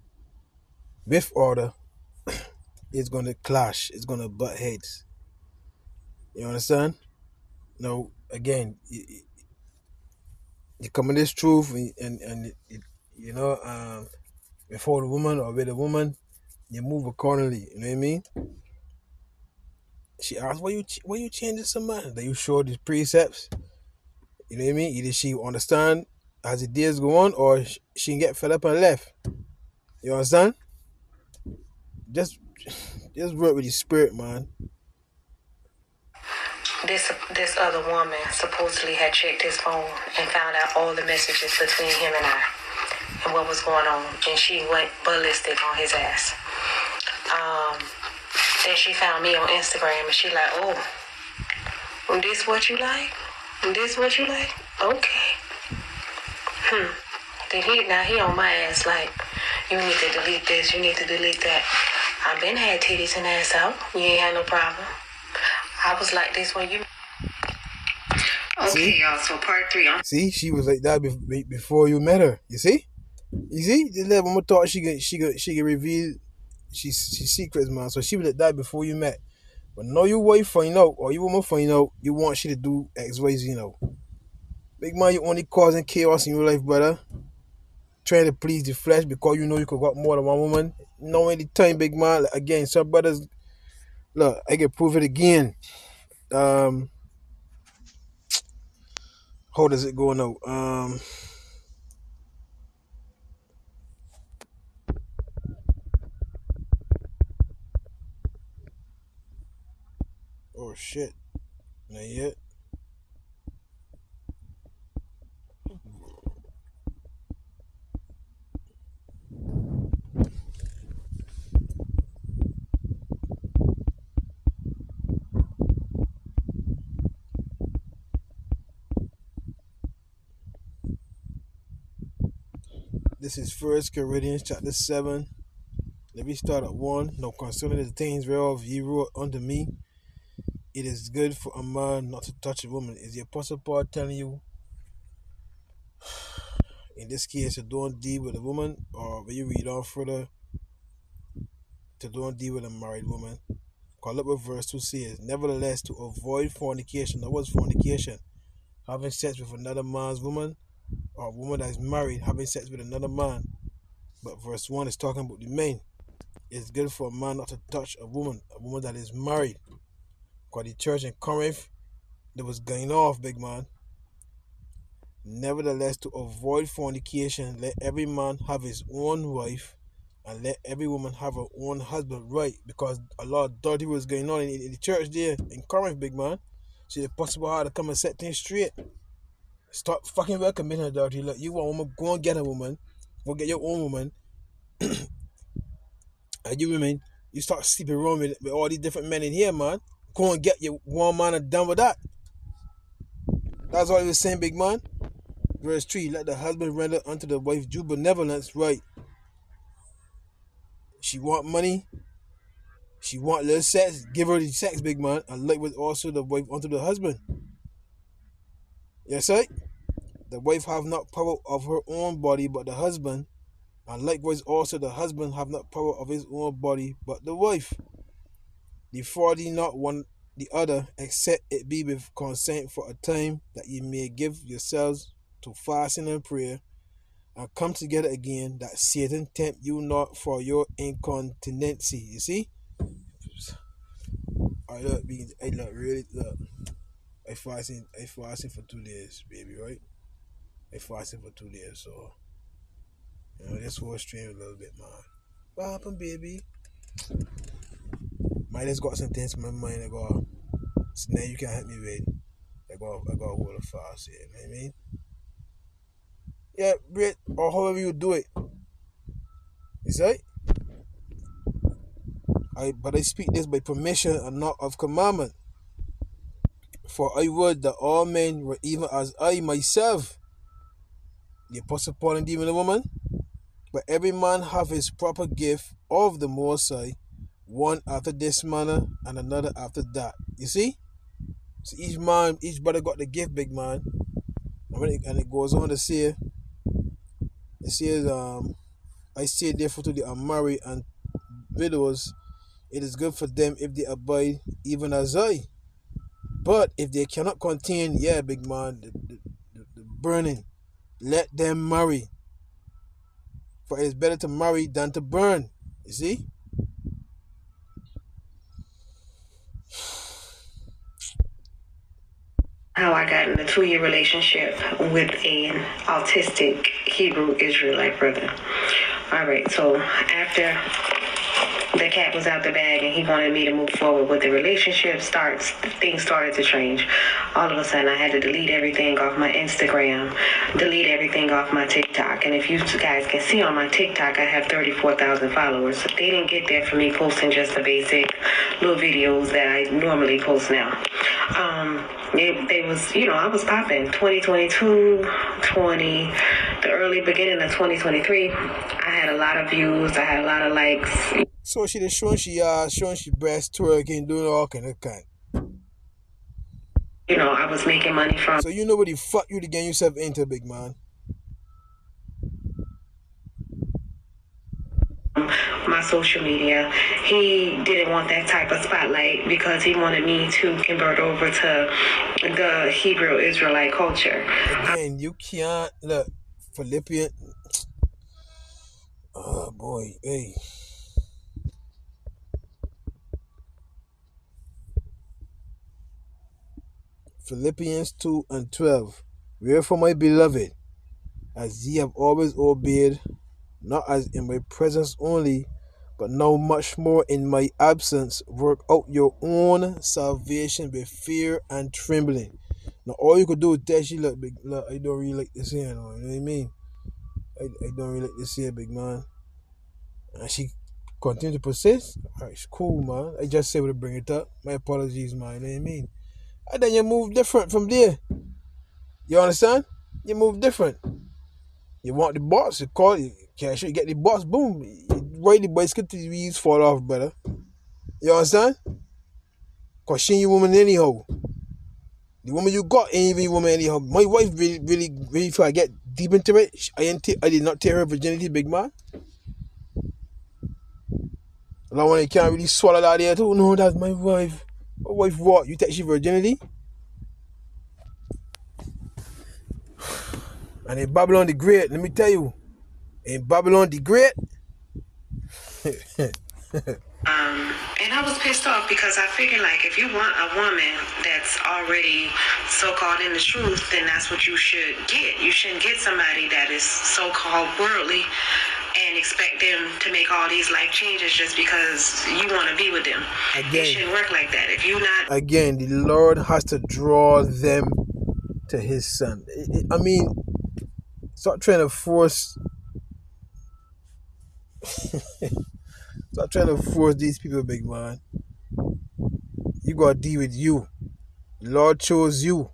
with order, it's going to clash. It's going to butt heads. You understand? No, again, you come in this truth and before the woman or with the woman, you move accordingly. You know what I mean? She asked, why you changing some man? That you show these precepts. You know what I mean? Either she understand as the days go on, or she can get fed up and left. You understand? Just work with your spirit, man. This other woman supposedly had checked his phone and found out all the messages between him and I and what was going on, and she went ballistic on his ass. Then she found me on Instagram and she like, oh, this what you like? This what you like? Okay. Then he on my ass like, you need to delete this, you need to delete that. I been had titties and ass out. You ain't had no problem. I was like this when you. Okay, y'all. So part 3. See, she was like that before you met her. You see? Just let woman thought she can reveal she's secrets, man. So she was like that before you met. But no, you wife find out, or you woman find out, you want she to do X, Y, Z, Big man, you only causing chaos in your life, brother. Trying to please the flesh because you know you could got more than one woman. No any time, big man. Again, some brothers, look, I can prove it again. How does it go now? Oh shit, not yet. This is 1 Corinthians chapter 7. Let me start at 1. Now concerning the things whereof ye wrote unto me, it is good for a man not to touch a woman. Is the Apostle Paul telling you, in this case, to don't deal with a woman? Or will you read on further, to don't deal with a married woman? Call up what verse 2 says. Nevertheless, to avoid fornication. That was fornication. Having sex with another man's woman, or a woman that is married having sex with another man. But verse 1 is talking about the men. It's good for a man not to touch a woman that is married. Because the church in Corinth, that was going off, big man. Nevertheless, to avoid fornication, let every man have his own wife, and let every woman have her own husband, right? Because a lot of dirty was going on in the church there in Corinth, big man. So it's possible how to come and set things straight. Stop fucking welcoming her dirty. Look, you want a woman, go and get a woman. Go get your own woman. And you women, you start sleeping around with all these different men in here, man. Go and get your one man and done with that. That's what he was saying, big man. Verse 3, let the husband render unto the wife due benevolence, right? She want money. She want little sex. Give her the sex, big man. And likewise also the wife unto the husband. Yes, right? The wife have not power of her own body, but the husband. And likewise also the husband have not power of his own body, but the wife. Defraud ye not one the other, except it be with consent for a time, that ye may give yourselves to fasting and prayer, and come together again, that Satan tempt you not for your incontinency. You see? I look, really look. I fasting for 2 days, baby, right? I fasting for 2 days, so this whole stream a little bit, man. What happened, baby? Might just got some things in my mind. I go, so now you can help me with. I got hold of fast here. You know what I mean? Yeah, Brit, or however you do it. You see? But I speak this by permission and not of commandment. For I would that all men were even as I myself. The Apostle Paul and even the woman. But every man have his proper gift of the Most High, one after this manner and another after that. You see? So each brother got the gift, big man. And it goes on to say, it says, I say therefore to the unmarried and widows, it is good for them if they abide even as I. But if they cannot contain, big man, the burning, let them marry. For it is better to marry than to burn. You see? How I got in a 2-year relationship with an autistic Hebrew Israelite brother. All right, so after the cat was out the bag and he wanted me to move forward with the relationship, things started to change. All of a sudden, I had to delete everything off my Instagram, delete everything off my TikTok. And if you guys can see on my TikTok, I have 34,000 followers. They didn't get there for me posting just the basic little videos that I normally post now. They was, I was popping 2022, the early beginning of 2023. I had a lot of views. I had a lot of likes. So she just showing she breast twerking, doing all kind of kind. I was making money from. So you know what the fuck you to get yourself into, big man. My social media. He didn't want that type of spotlight because he wanted me to convert over to the Hebrew Israelite culture. Again, you can't look Philippians. Oh boy, hey. Philippians 2:12. Wherefore, my beloved, as ye have always obeyed, not as in my presence only, but now much more in my absence, work out your own salvation with fear and trembling. Now, all you could do is tell she look, big, look, I don't really like this here, you know what I mean? I don't really like this here, big man. And she continued to persist. Alright, it's cool, man. I just said to bring it up. My apologies, man. You know what I mean? And then you move different from there. You understand? You move different. You want the box, you call it. Cash, you get the box, boom. You ride the bicycle till the wheels fall off, brother. You understand? Because she ain't your woman anyhow. The woman you got ain't even your woman anyhow. My wife really, if I get deep into it, I did not tear her virginity, big man. And I want you can't really swallow that there too. No, that's my wife. My wife what? You take she virginity? And in Babylon the Great, let me tell you, in Babylon the Great. And I was pissed off because I figured, like, if you want a woman that's already so-called in the truth, then that's what you should get. You shouldn't get somebody that is so-called worldly and expect them to make all these life changes just because you want to be with them. It shouldn't work like that. If you're not... Again, the Lord has to draw them to his son. I mean, stop trying to force... Stop trying to force these people, big man. You gotta deal with you. The Lord chose you.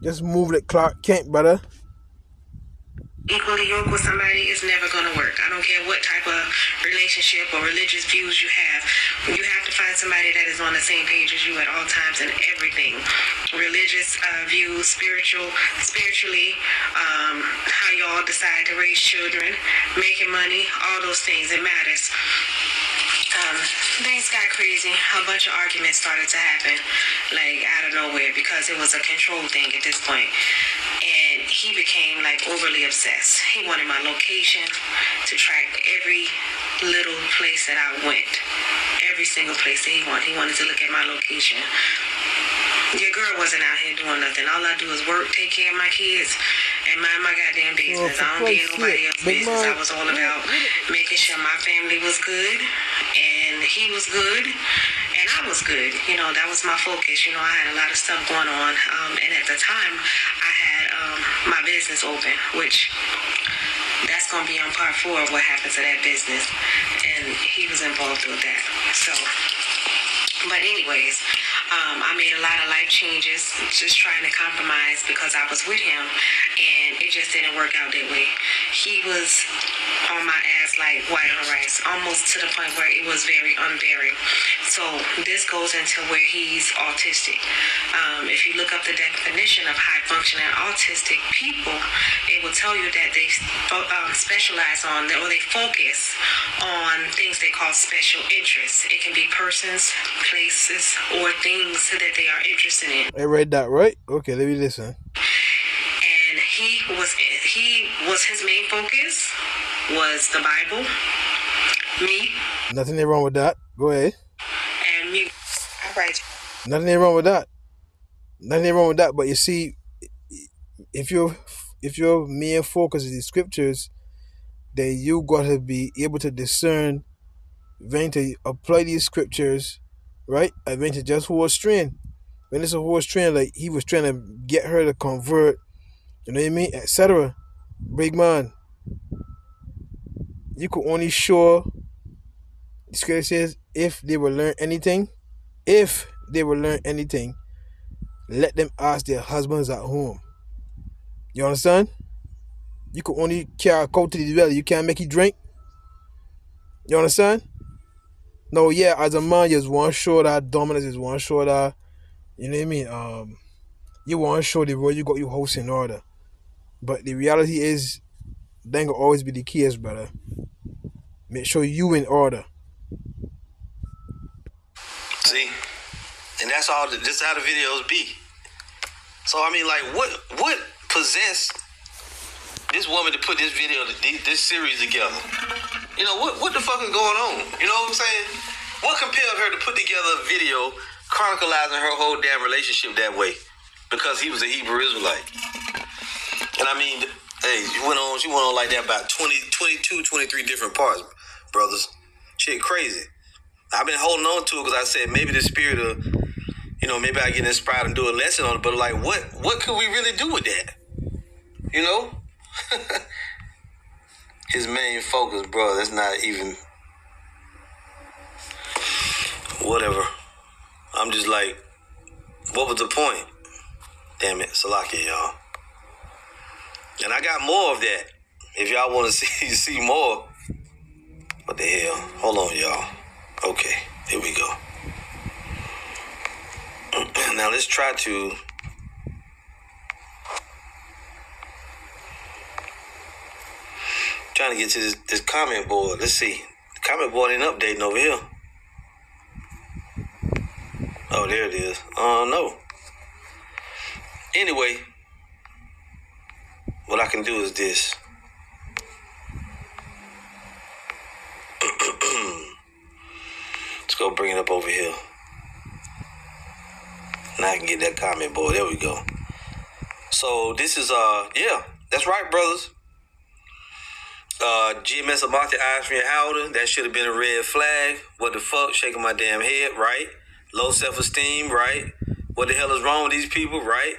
Just move like Clark Kent, brother. Equally yoked with somebody is never going to work. I don't care what type of relationship or religious views you have. You have to find somebody that is on the same page as you at all times in everything. Religious views, spiritually, how y'all decide to raise children, making money, all those things, it matters. Things got crazy. A bunch of arguments started to happen, like out of nowhere, because it was a control thing at this point. And he became like overly obsessed. He wanted my location to track every little place that I went. Every single place that he wanted. He wanted to look at my location. Your girl wasn't out here doing nothing. All I do is work, take care of my kids, and mind my goddamn business. I don't be in nobody else's business. I was all about making sure my family was good, and he was good, and I was good. You know, that was my focus. You know, I had a lot of stuff going on, and at the time, I had my business open, which that's going to be on part 4 of what happened to that business, and he was involved with that. So, but anyways, I made a lot of life changes, just trying to compromise because I was with him, and it just didn't work out that way. He was on my ass like white on rice, almost to the point where it was very unbearing. So this goes into where he's autistic. If you look up the definition of high-functioning autistic people, it will tell you that they specialize on, or they focus on things they call special interests. It can be persons, places, or things that they are interested in. I read that, right? Okay, let me listen. And he was his main focus was the Bible, me. Nothing wrong with that. Go ahead. And me. All right. Nothing wrong with that. Nothing wrong with that. But you see, if your main focus is the scriptures, then you gotta be able to discern when to apply these scriptures, right? And when to just hold strain. When it's a whole strain, like he was trying to get her to convert, you know what I mean, etc. Big man, you could only show, the scripture says, if they will learn anything, let them ask their husbands at home. You understand? You could only carry a coat to the well. You can't make it drink. You understand? No, yeah, as a man, you just want to show that dominance, just want to show that, you know what I mean? You want to show the world you got your house in order. But the reality is, that ain't gonna always be the case, brother. Make sure you in order. See? And that's all, this is how the videos be. So, I mean, like, what possessed this woman to put this video, this series together? You know, what the fuck is going on? You know what I'm saying? What compelled her to put together a video chronicalizing her whole damn relationship that way? Because he was a Hebrew Israelite. And I mean, hey, she went on like that about 22, 23 different parts, brothers. Shit crazy. I've been holding on to it because I said maybe the spirit of, you know, maybe I get inspired and do a lesson on it. But like, what could we really do with that? You know? His main focus, bro, that's not even... Whatever. I'm just like, what was the point? Damn it, Salakia, y'all. And I got more of that. If y'all want to see more. What the hell? Hold on, y'all. Okay, here we go. Now let's try to... Trying to get to this comment board. Let's see. The comment board ain't updating over here. Oh, there it is. No. Anyway, what I can do is this. Let's go bring it up over here. Now I can get that comment board. There we go. So this is, yeah, that's right, brothers. GMS Amati Ashby and Howder, that should have been a red flag. What the fuck? Shaking my damn head, right? Low self-esteem, right? What the hell is wrong with these people, right?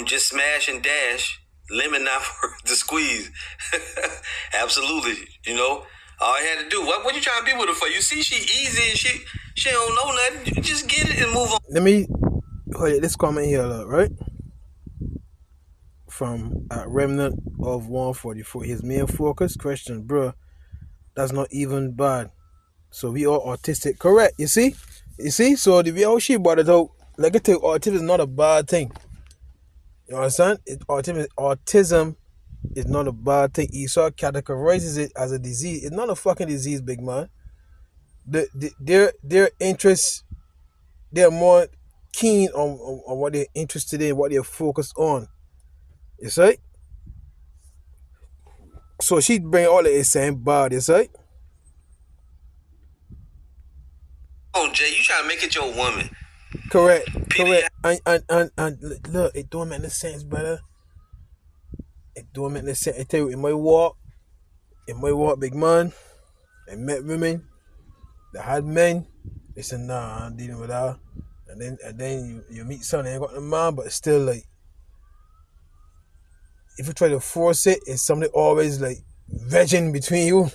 Just smash and dash. Lemon not worth the squeeze. Absolutely, you know. All I had to do, what you trying to be with her for? You see, she easy and she don't know nothing. You just get it and move on. Let me, let's comment here, right? From Remnant of 144. His main focus, question, bro, that's not even bad. So we are autistic. Correct, you see? So the way how she brought it out, like I tell you, autism is not a bad thing. You understand? Autism is not a bad thing. Esau categorizes it as a disease. It's not a fucking disease, big man. Their interests, they're more keen on what they're interested in, what they're focused on. You see? So she bring all of the same bodies, right? Oh, Jay, you trying to make it your woman. Correct. And look, it don't make no sense, brother. It don't make no sense. I tell you, in my walk, big man, I met women that had men. They said, nah, I'm dealing with her. And then you meet someone, ain't got no man, but still, like, if you try to force it, it's something always, like, vegging between you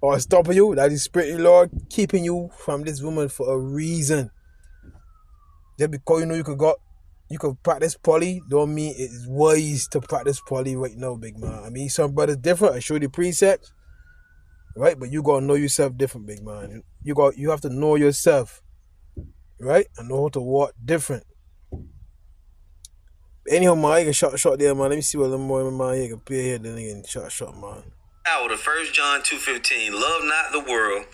or stopping you. That is Spirit Lord keeping you from this woman for a reason. Just because you know you could practice poly, don't mean it's wise to practice poly right now, big man. I mean, some brothers different. I show you the precepts, right? But you gotta know yourself different, big man. You have to know yourself, right? And know how to walk different. Anyhow, man, I can shot there, man. Let me see what the more man you can play here, then again, shot, man. Out of 1 John 2:15, love not the world,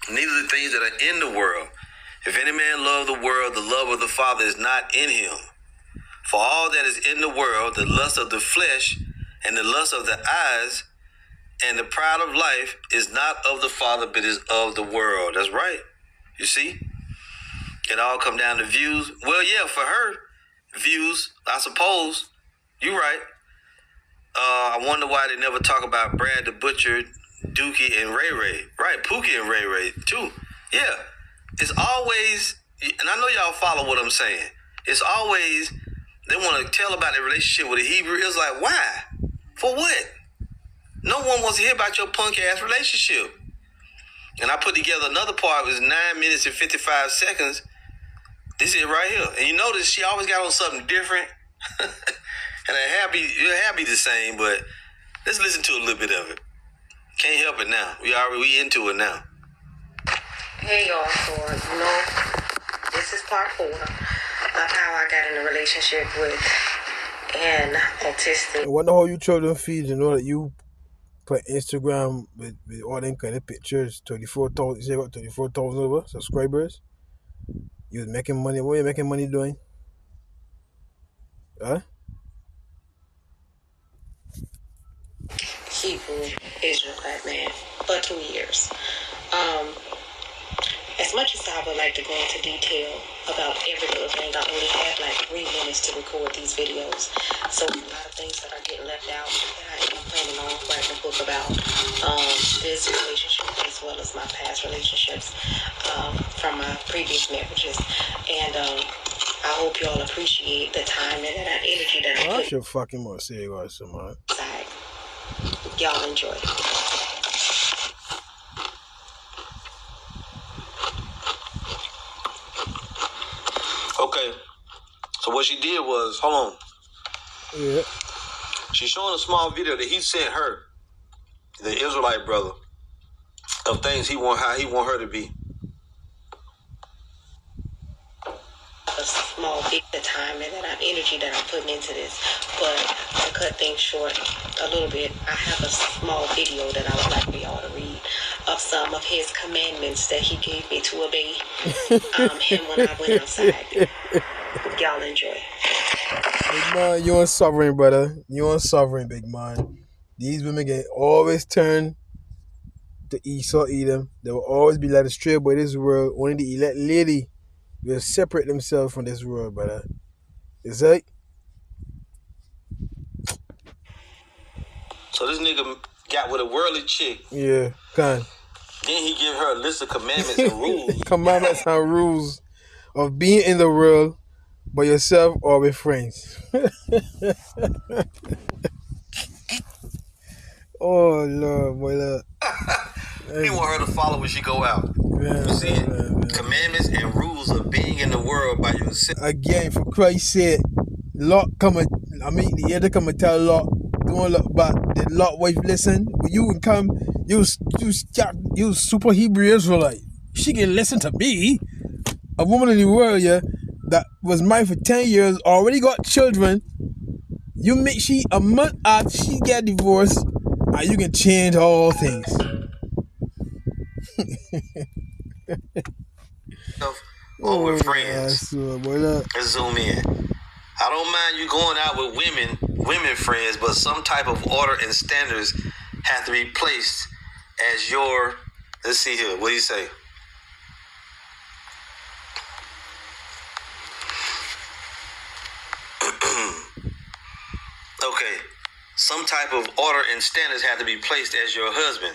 neither the things that are in the world. If any man love the world, the love of the Father is not in him. For all that is in the world, the lust of the flesh and the lust of the eyes and the pride of life is not of the Father, but is of the world. That's right. You see? It all come down to views. Well, yeah, for her, views, I suppose. You're right. I wonder why they never talk about Brad the Butcher, Dookie, and Ray Ray. Right, Pookie and Ray Ray, too. Yeah. It's always, and I know y'all follow what I'm saying. It's always, they want to tell about their relationship with a Hebrew. It's like, why? For what? No one wants to hear about your punk-ass relationship. And I put together another part. It was 9 minutes and 55 seconds. This is it right here. And you notice she always got on something different. And it'll be the same, but let's listen to a little bit of it. Can't help it now. We into it now. Hey y'all, so this is part 4 of how I got in a relationship with an autistic. I wonder how you children feel, you know, that you put Instagram with all them kind of pictures, 24,000, you say got 24,000 over subscribers. You was making money. What are you making money doing? Huh? Hebrew Israelite man for 2 years. As much as I would like to go into detail about every little thing, I only have like 3 minutes to record these videos. So a lot of things that are getting left out that I am planning on writing a book about this relationship as well as my past relationships from my previous marriages. And I hope y'all appreciate the time and that energy that I put. I should fucking want to say it was some man. Y'all enjoy. Okay. So what she did was, hold on. Yeah. She's showing a small video that he sent her, the Israelite brother, of things how he want her to be. A small bit of time and that energy that I'm putting into this, but to cut things short a little bit, I have a small video that I would like for y'all to read of some of his commandments that he gave me to obey him when I went outside. Y'all enjoy. Big man, you ain't sovereign, brother. You ain't sovereign, big man. These women can always turn to Esau, Edom. They will always be led astray by this world. Only the elect lady will separate themselves from this world, brother. Is that? So this nigga got with a worldly chick. Yeah, can. Then he give her a list of commandments and rules. Commandments and rules of being in the world by yourself or with friends. Oh Lord, boy, look. He want her to follow when she go out. Man, You see it? Commandments and rules of being in the world by yourself. Again, for Christ's sake, the other come and tell Lot, don't look back. Did Lot wife listen? When you can come, you super Hebrew Israelite. She can listen to me, a woman in the world, yeah, that was married for 10 years, already got children. You make she a month after she get divorced, and you can change all things. Or with friends. So, boy, Let's zoom in. I don't mind you going out with women friends, but some type of order and standards have to be placed as your, let's see here, what do you say? Okay. Some type of order and standards have to be placed as your husband.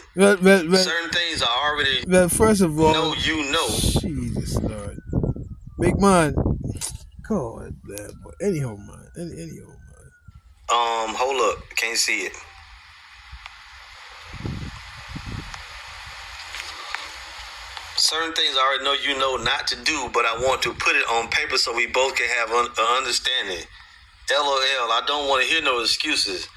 Certain things are already. First of all, know you know. Jesus Lord, big man. God, man. Anyhow, man. Anyhow, man. Hold up, can't see it. Certain things I already know you know not to do, but I want to put it on paper so we both can have an understanding. LOL, I don't want to hear no excuses.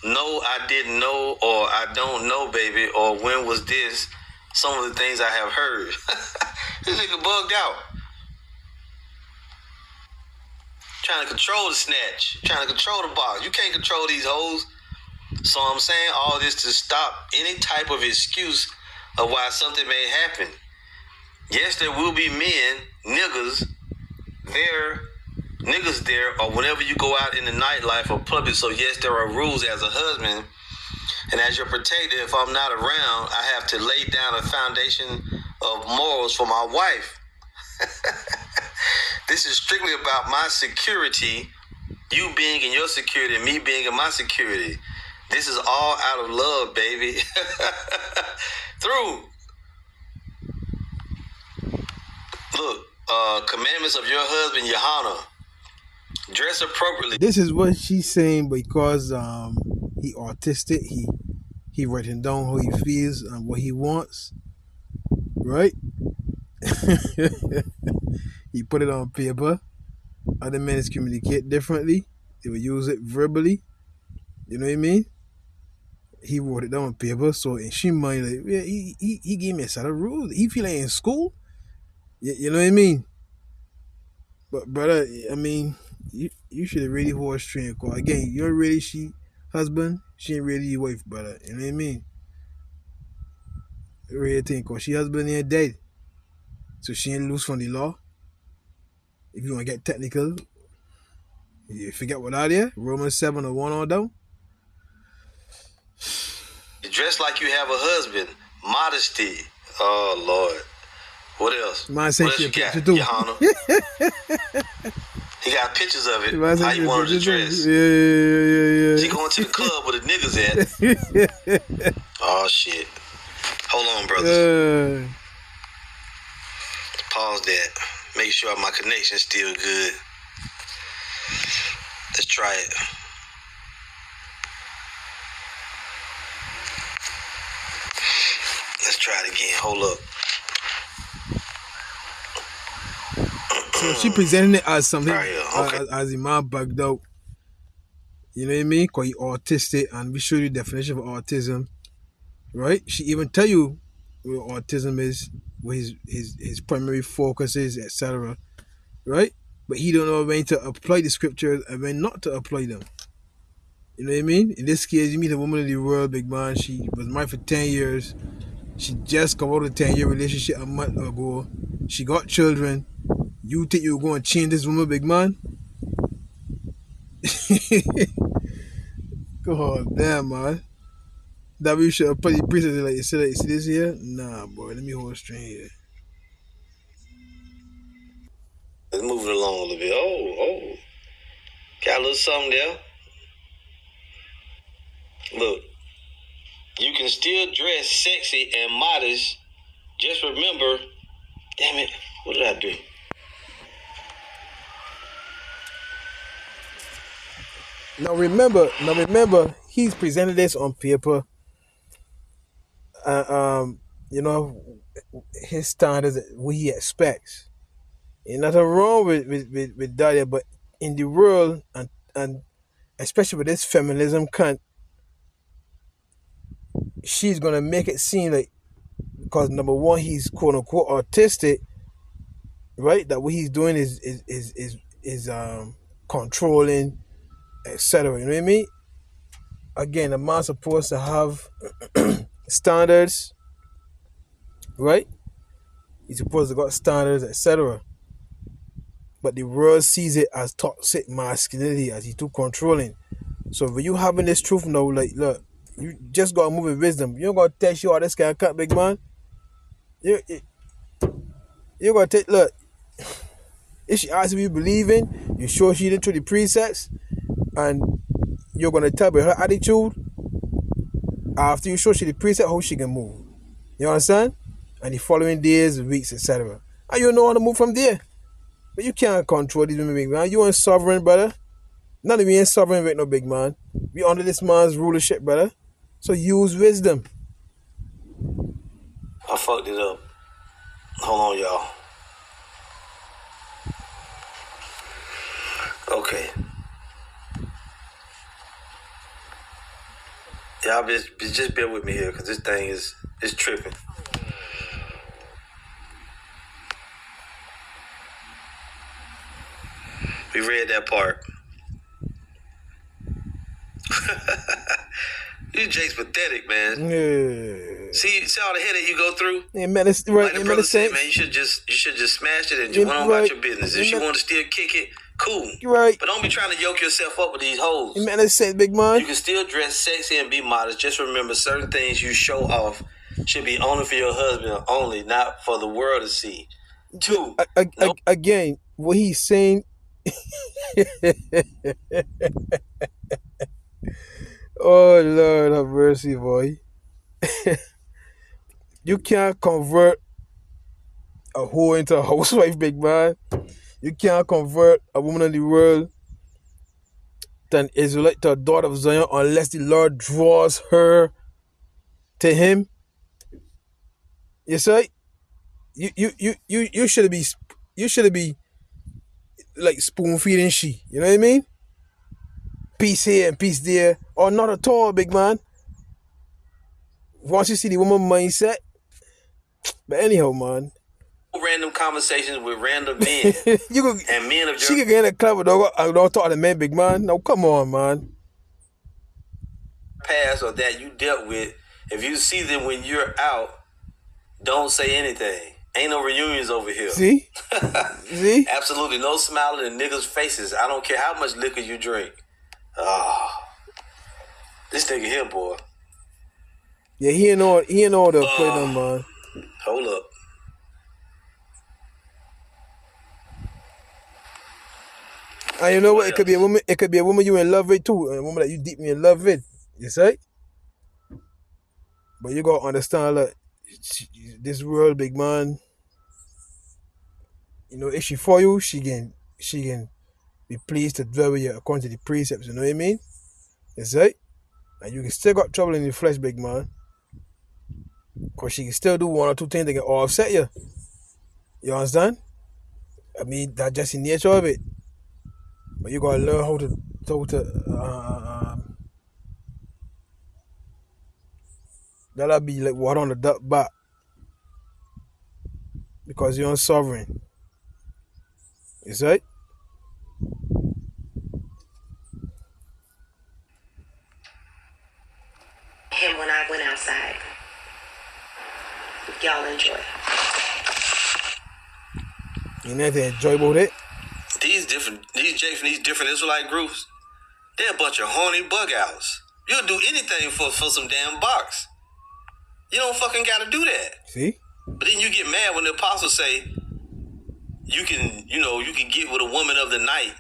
No, I didn't know, or I don't know, baby, or when was this? Some of the things I have heard. This nigga bugged out. Trying to control the snatch. Trying to control the box. You can't control these hoes. So I'm saying all this to stop any type of excuse of why something may happen. Yes, there will be men, niggas there, or whenever you go out in the nightlife or public. So yes, there are rules as a husband and as your protector. If I'm not around, I have to lay down a foundation of morals for my wife. This is strictly about my security, you being in your security and me being in my security. This is all out of love, baby. Through. Look, commandments of your husband, Johanna. Dress appropriately. This is what she's saying because he autistic. He writing down how he feels and what he wants, right? He put it on paper. Other men communicate differently. They will use it verbally. You know what I mean? He wrote it down on paper. So in she mind, like, yeah, he gave me a set of rules. He feel like in school. You know what I mean? But brother, I mean, you should have really hold straight. Cause again, you're really she husband. She ain't really your wife, brother. You know what I mean? You really think, cause she husband ain't dead, so she ain't loose from the law. If you want to get technical, you forget what that is. Romans 7 or 1 on down. Dress like you have a husband. Modesty. Oh Lord. What else? Man sent what you else a you picture got, too. Johanna? He got pictures of it. Man How sent you you a wanted to picture too. dress. Yeah. She going to the club where the niggas at. Oh shit. Hold on, brothers. Pause that. Make sure my connection's still good. Let's try it. Let's try it again. Hold up. So she presented it as something Right here. Okay. as a man bugged out. You know what I mean? Because he autistic, and we show you the definition of autism, right? She even tell you what autism is, what his primary focus is, etc. Right? But he don't know when to apply the scriptures and when not to apply them. You know what I mean? In this case, you meet a woman in the world, big man. She was married for 10 years. She just come out of a 10-year relationship a month ago. She got children. You think you're going to change this woman, big man? God damn, man. That we should put the priestess like, you see this here? Nah, boy. Let me hold a string here. Let's move it along a little bit. Oh. Got a little something there. Look. You can still dress sexy and modest. Just remember, damn it, what did I do? Now remember, he's presented this on paper. You know, his standards, what he expects. Ain't nothing wrong with that, but in the world, and especially with this feminism cunt, she's gonna make it seem like, because number one, he's quote unquote autistic, right? That what he's doing is controlling, etc. You know what I mean? Again, a man's supposed to have standards, right? He's supposed to got standards, etc. but the world sees it as toxic masculinity, as he's too controlling. So when you having this truth now, like, look, you just gotta move with wisdom. You don't gotta text you all this kind of cut, big man. You gotta take, look, if she asks if you believe in, you sure she didn't through the precepts, and you're gonna tell by her attitude, after you show she the precept, how she can move. You understand? And the following days, weeks, etc. And you know how to move from there. But you can't control these women, big man. You ain't sovereign, brother. None of we ain't sovereign with no big man. We under this man's rulership, brother. So use wisdom. I fucked it up. Hold on, y'all. Okay. Y'all just bear with me here, because this thing is tripping. We read that part. You Jake's pathetic, man. Yeah. See all the headache you go through? Yeah, man, it's right. Like the brother said, man, you should just smash it and just went on about your business. If you want to still kick it, cool. You're right. But don't be trying to yoke yourself up with these hoes. Man, it's sense, big man. You can still dress sexy and be modest. Just remember, certain things you show off should be only for your husband only, not for the world to see. 2. Again, what he's saying. Oh Lord have mercy, boy. You can't convert a whore into a housewife, big man. You can't convert a woman in the world to an Israelite, to a daughter of Zion, unless the Lord draws her to him. You see? You should be like spoon feeding she. You know what I mean? Peace here and peace there. Or not at all, big man. Once you see the woman mindset. But anyhow, man. Random conversations with random men. And men of she could get in a club with dog. I don't talk to men, big man. No, come on, man. Past or that you dealt with. If you see them when you're out, don't say anything. Ain't no reunions over here. See? See? Absolutely no smiling in niggas' faces. I don't care how much liquor you drink. Oh, this nigga here, boy. Yeah, he ain't know the play them, man. Hold up. And you know what? It could be a woman. It could be a woman you in love with too, and a woman that you deeply in love with. You see? But you gotta understand, like, this world, big man. You know, if she for you, she can be pleased to dwell with you according to the precepts. You know what I mean? You see? And you can still got trouble in the flesh, big man. Because she can still do one or two things that can offset you. You understand? I mean, that's just the nature of it. But you gotta learn how to that'll be like water on the duck back. Because you're sovereign. You see? Him when I went outside. Y'all enjoy. You know anything enjoy about it? These Jay from these different Israelite groups, they're a bunch of horny bug outs. You'll do anything for some damn box. You don't fucking gotta do that. See? But then you get mad when the apostles say you can get with a woman of the night,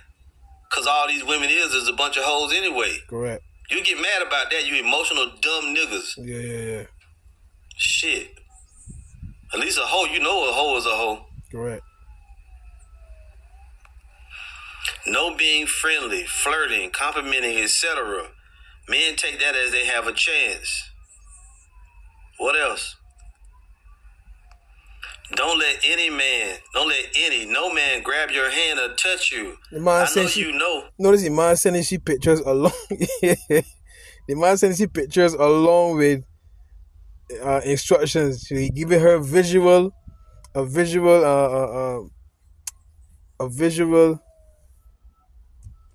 cause all these women is a bunch of hoes anyway. Correct. You get mad about that, you emotional dumb niggas. Yeah. Shit. At least a hoe, you know a hoe is a hoe. Correct. No being friendly, flirting, complimenting, etc. Men take that as they have a chance. What else? No man grab your hand or touch you. I know you know. Notice the man sending she pictures along. The man sending she pictures along with instructions. So he giving her a visual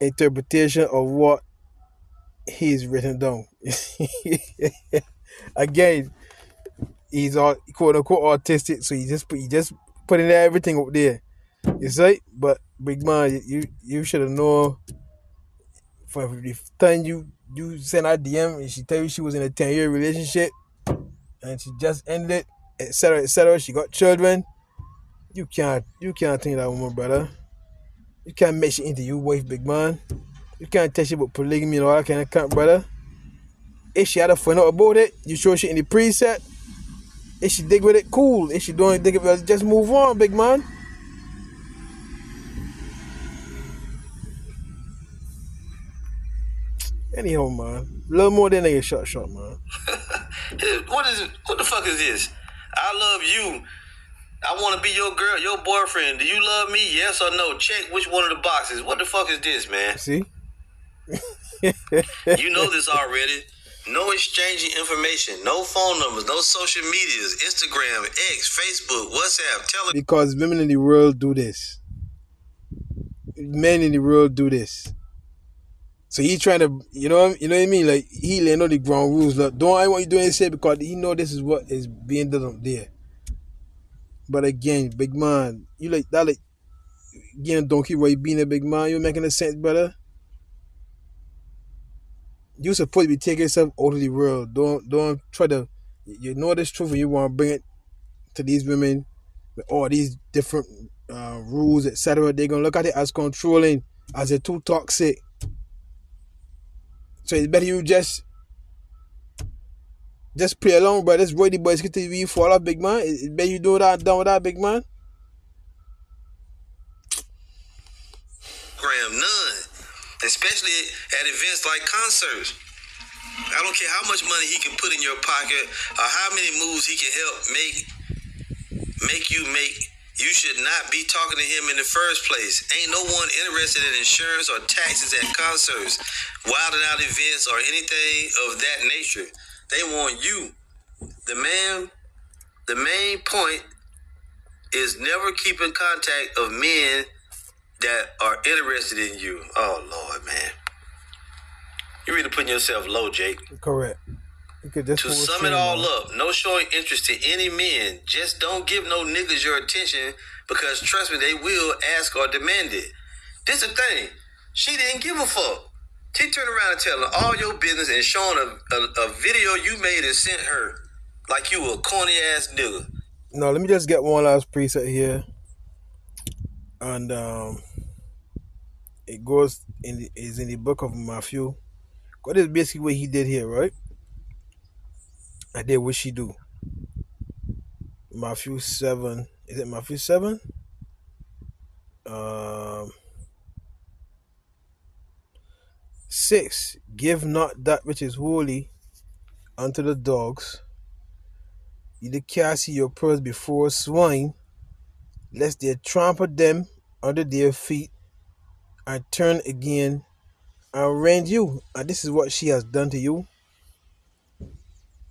interpretation of what he's written down. Again, he's all quote unquote autistic, so he just putting everything up there. You say, but big man, you should have known from the time you sent her DM and she tell you she was in a 10-year relationship and she just ended it, etc., etc. She got children. You can't think that woman, brother. You can't make shit into your wife, big man. You can't tell shit about polygamy and all that kind of crap, brother. If she had a find out about it, you show shit in the preset. If she dig with it, cool. If she don't dig with it, just move on, big man. Anyhow, man. A little more than nigga shot, man. What the fuck is this? I love you. I want to be your girl, your boyfriend. Do you love me? Yes or no? Check which one of the boxes. What the fuck is this, man? See? You know this already. No exchanging information, no phone numbers, no social medias, Instagram, X, Facebook, WhatsApp, Telegram. Because women in the world do this. Men in the world do this. So he trying to, you know what I mean? Like, he laying on the ground rules. Like, don't I want you doing this shit because he know this is what is being done up there. But again, big man, you like that, like, again, don't keep right being a big man. You're making a sense, brother. You supposed to be taking yourself out of the world. Don't try to, you know this truth and you want to bring it to these women with all these different rules, etc. They're going to look at it as controlling, as a too toxic. So it's better you just play along, bro. This Roy the boys get to you fall off, big man. It's better you do that, done with that, big man. None. Especially at events like concerts. I don't care how much money he can put in your pocket or how many moves he can help make you make. You should not be talking to him in the first place. Ain't no one interested in insurance or taxes at concerts, wilding out events, or anything of that nature. They want you. The main point is never keep in contact of men that are interested in you. Oh, Lord, man. You're really putting yourself low, Jake. Correct. To sum it all up, no showing interest to any men. Just don't give no niggas your attention because, trust me, they will ask or demand it. This the thing. She didn't give a fuck. She turned around and telling all your business and showing a video you made and sent her like you a corny ass nigga. No, let me just get one last preset here. And it goes is in the book of Matthew. God is basically what he did here, right? I did what she do. Matthew 7. Is it Matthew 7? 6. Give not that which is holy unto the dogs, neither cast ye your pearls before swine, lest they trample them under their feet, and turn again and rend you. And this is what she has done to you,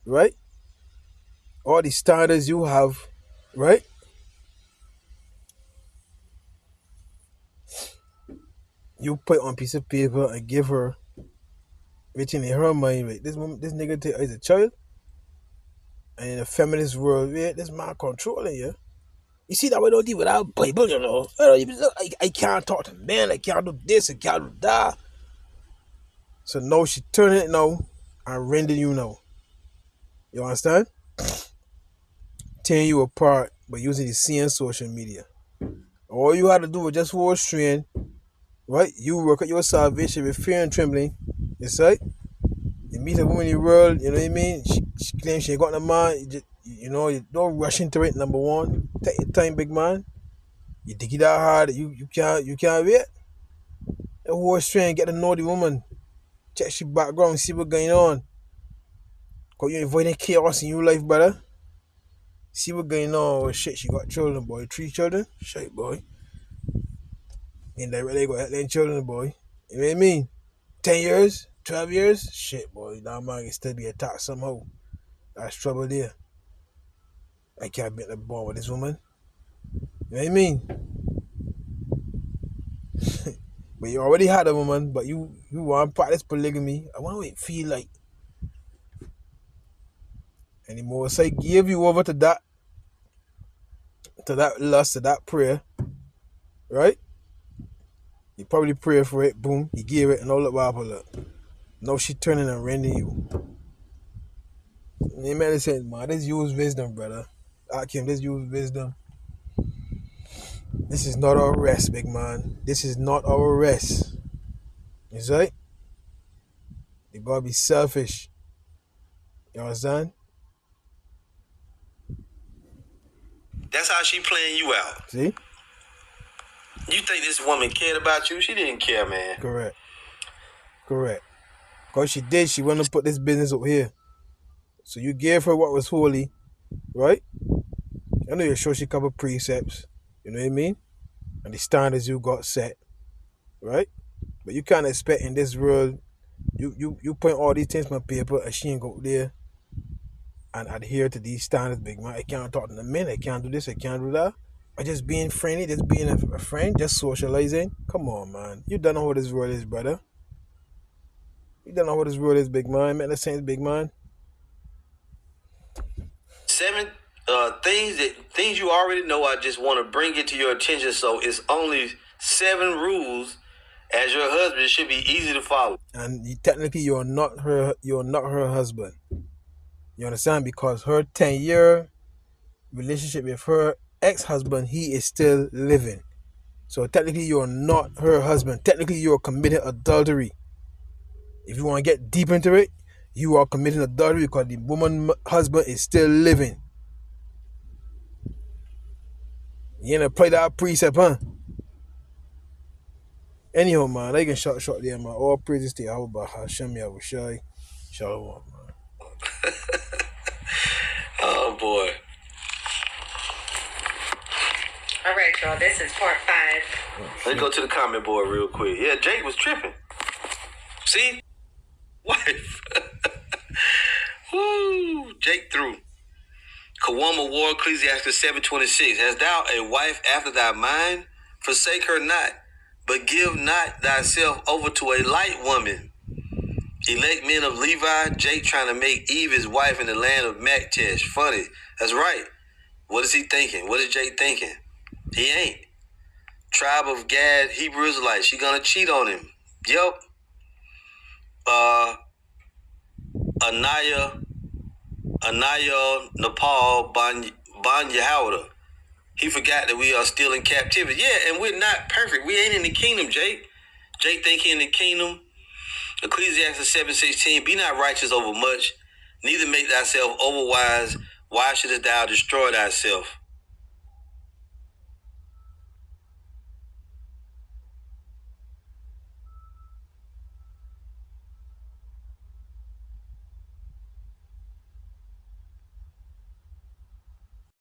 right? All the standards you have, right? You put on a piece of paper and give her, written in her mind, right? This nigga is a child, and in a feminist world, yeah, this man controlling you. You see that we don't deal with our Bible, you know. I can't talk to men, I can't do this, I can't do that. So now she turning it now and rendering you now. You understand? Tearing you apart by using the same social media. All you had to do was just hold straight, right? You work out your salvation with fear and trembling. Yes, right? You meet a woman in the world, you know what I mean? She claims she ain't got no man. You don't rush into it, number one. Take your time, big man. You dig it that hard, you can't wait. The whole strand, get to know the woman. Check she background, see what's going on. Cause you're avoiding chaos in your life, brother. See what's going on. Oh, shit, she got children, boy. 3 children? Shit, boy. And they really got them children, boy. You know what I mean? 10 years? 12 years? Shit, boy. That man can still be attacked somehow. That's trouble there. I can't be at the ball with this woman. You know what I mean? But you already had a woman, but you want to practice polygamy. I want to feel like anymore. So I give you over to that lust, to that prayer. right? You probably pray for it, boom, you give it, and all the while, look. No, she turning and rending you. Amen. Saying, man, let's use wisdom, brother. Akim, let's use wisdom. This is not our rest, big man. This is not our rest. Is right? You gotta be selfish. You understand? That's how she playing you out. See? You think this woman cared about you? She didn't care, man. Correct. Because she did, she wanted to put this business up here. So you gave her what was holy, right? I know you show she covered precepts, you know what I mean? And the standards you got set, right? But you can't expect in this world, you put all these things on paper and she ain't go there and adhere to these standards, big man. I can't talk to the men, I can't do this, I can't do that. Or just being friendly, just being a friend, just socializing. Come on, man. You don't know what this world is, brother. You don't know what this world is, big man. Man, the same big man. 7 things you already know. I just want to bring it to your attention. So it's only 7 rules. As your husband, it should be easy to follow. And technically, you're not her husband. You understand? Because her 10-year relationship with her ex-husband, he is still living. So technically, you're not her husband. Technically, you're committing adultery. If you want to get deep into it, you are committing adultery because the woman husband is still living. You ain't apply that precept, huh? Anyhow, man, I can short there, man. All praises to Yahweh Hashem Yahushai. Shalom, man. Oh boy. All right, y'all. This is part 5. Let's go to the comment board real quick. Yeah, Jake was tripping. See? Wife. Woo. Jake threw. Kawama War, Ecclesiastes 7:26. Hast thou a wife after thy mind? Forsake her not, but give not thyself over to a light woman. Elect men of Levi, Jake trying to make Eve his wife in the land of Maktesh. Funny. That's right. What is he thinking? What is Jake thinking? He ain't. Tribe of Gad, Hebrew Israelite. She gonna cheat on him. Yep. Anaya Nepal Ban Yehuda. He forgot that we are still in captivity. Yeah, and we're not perfect. We ain't in the kingdom, Jake. Jake think he in the kingdom. Ecclesiastes 7:16. Be not righteous over much, neither make thyself overwise. Why shouldest thou destroy thyself?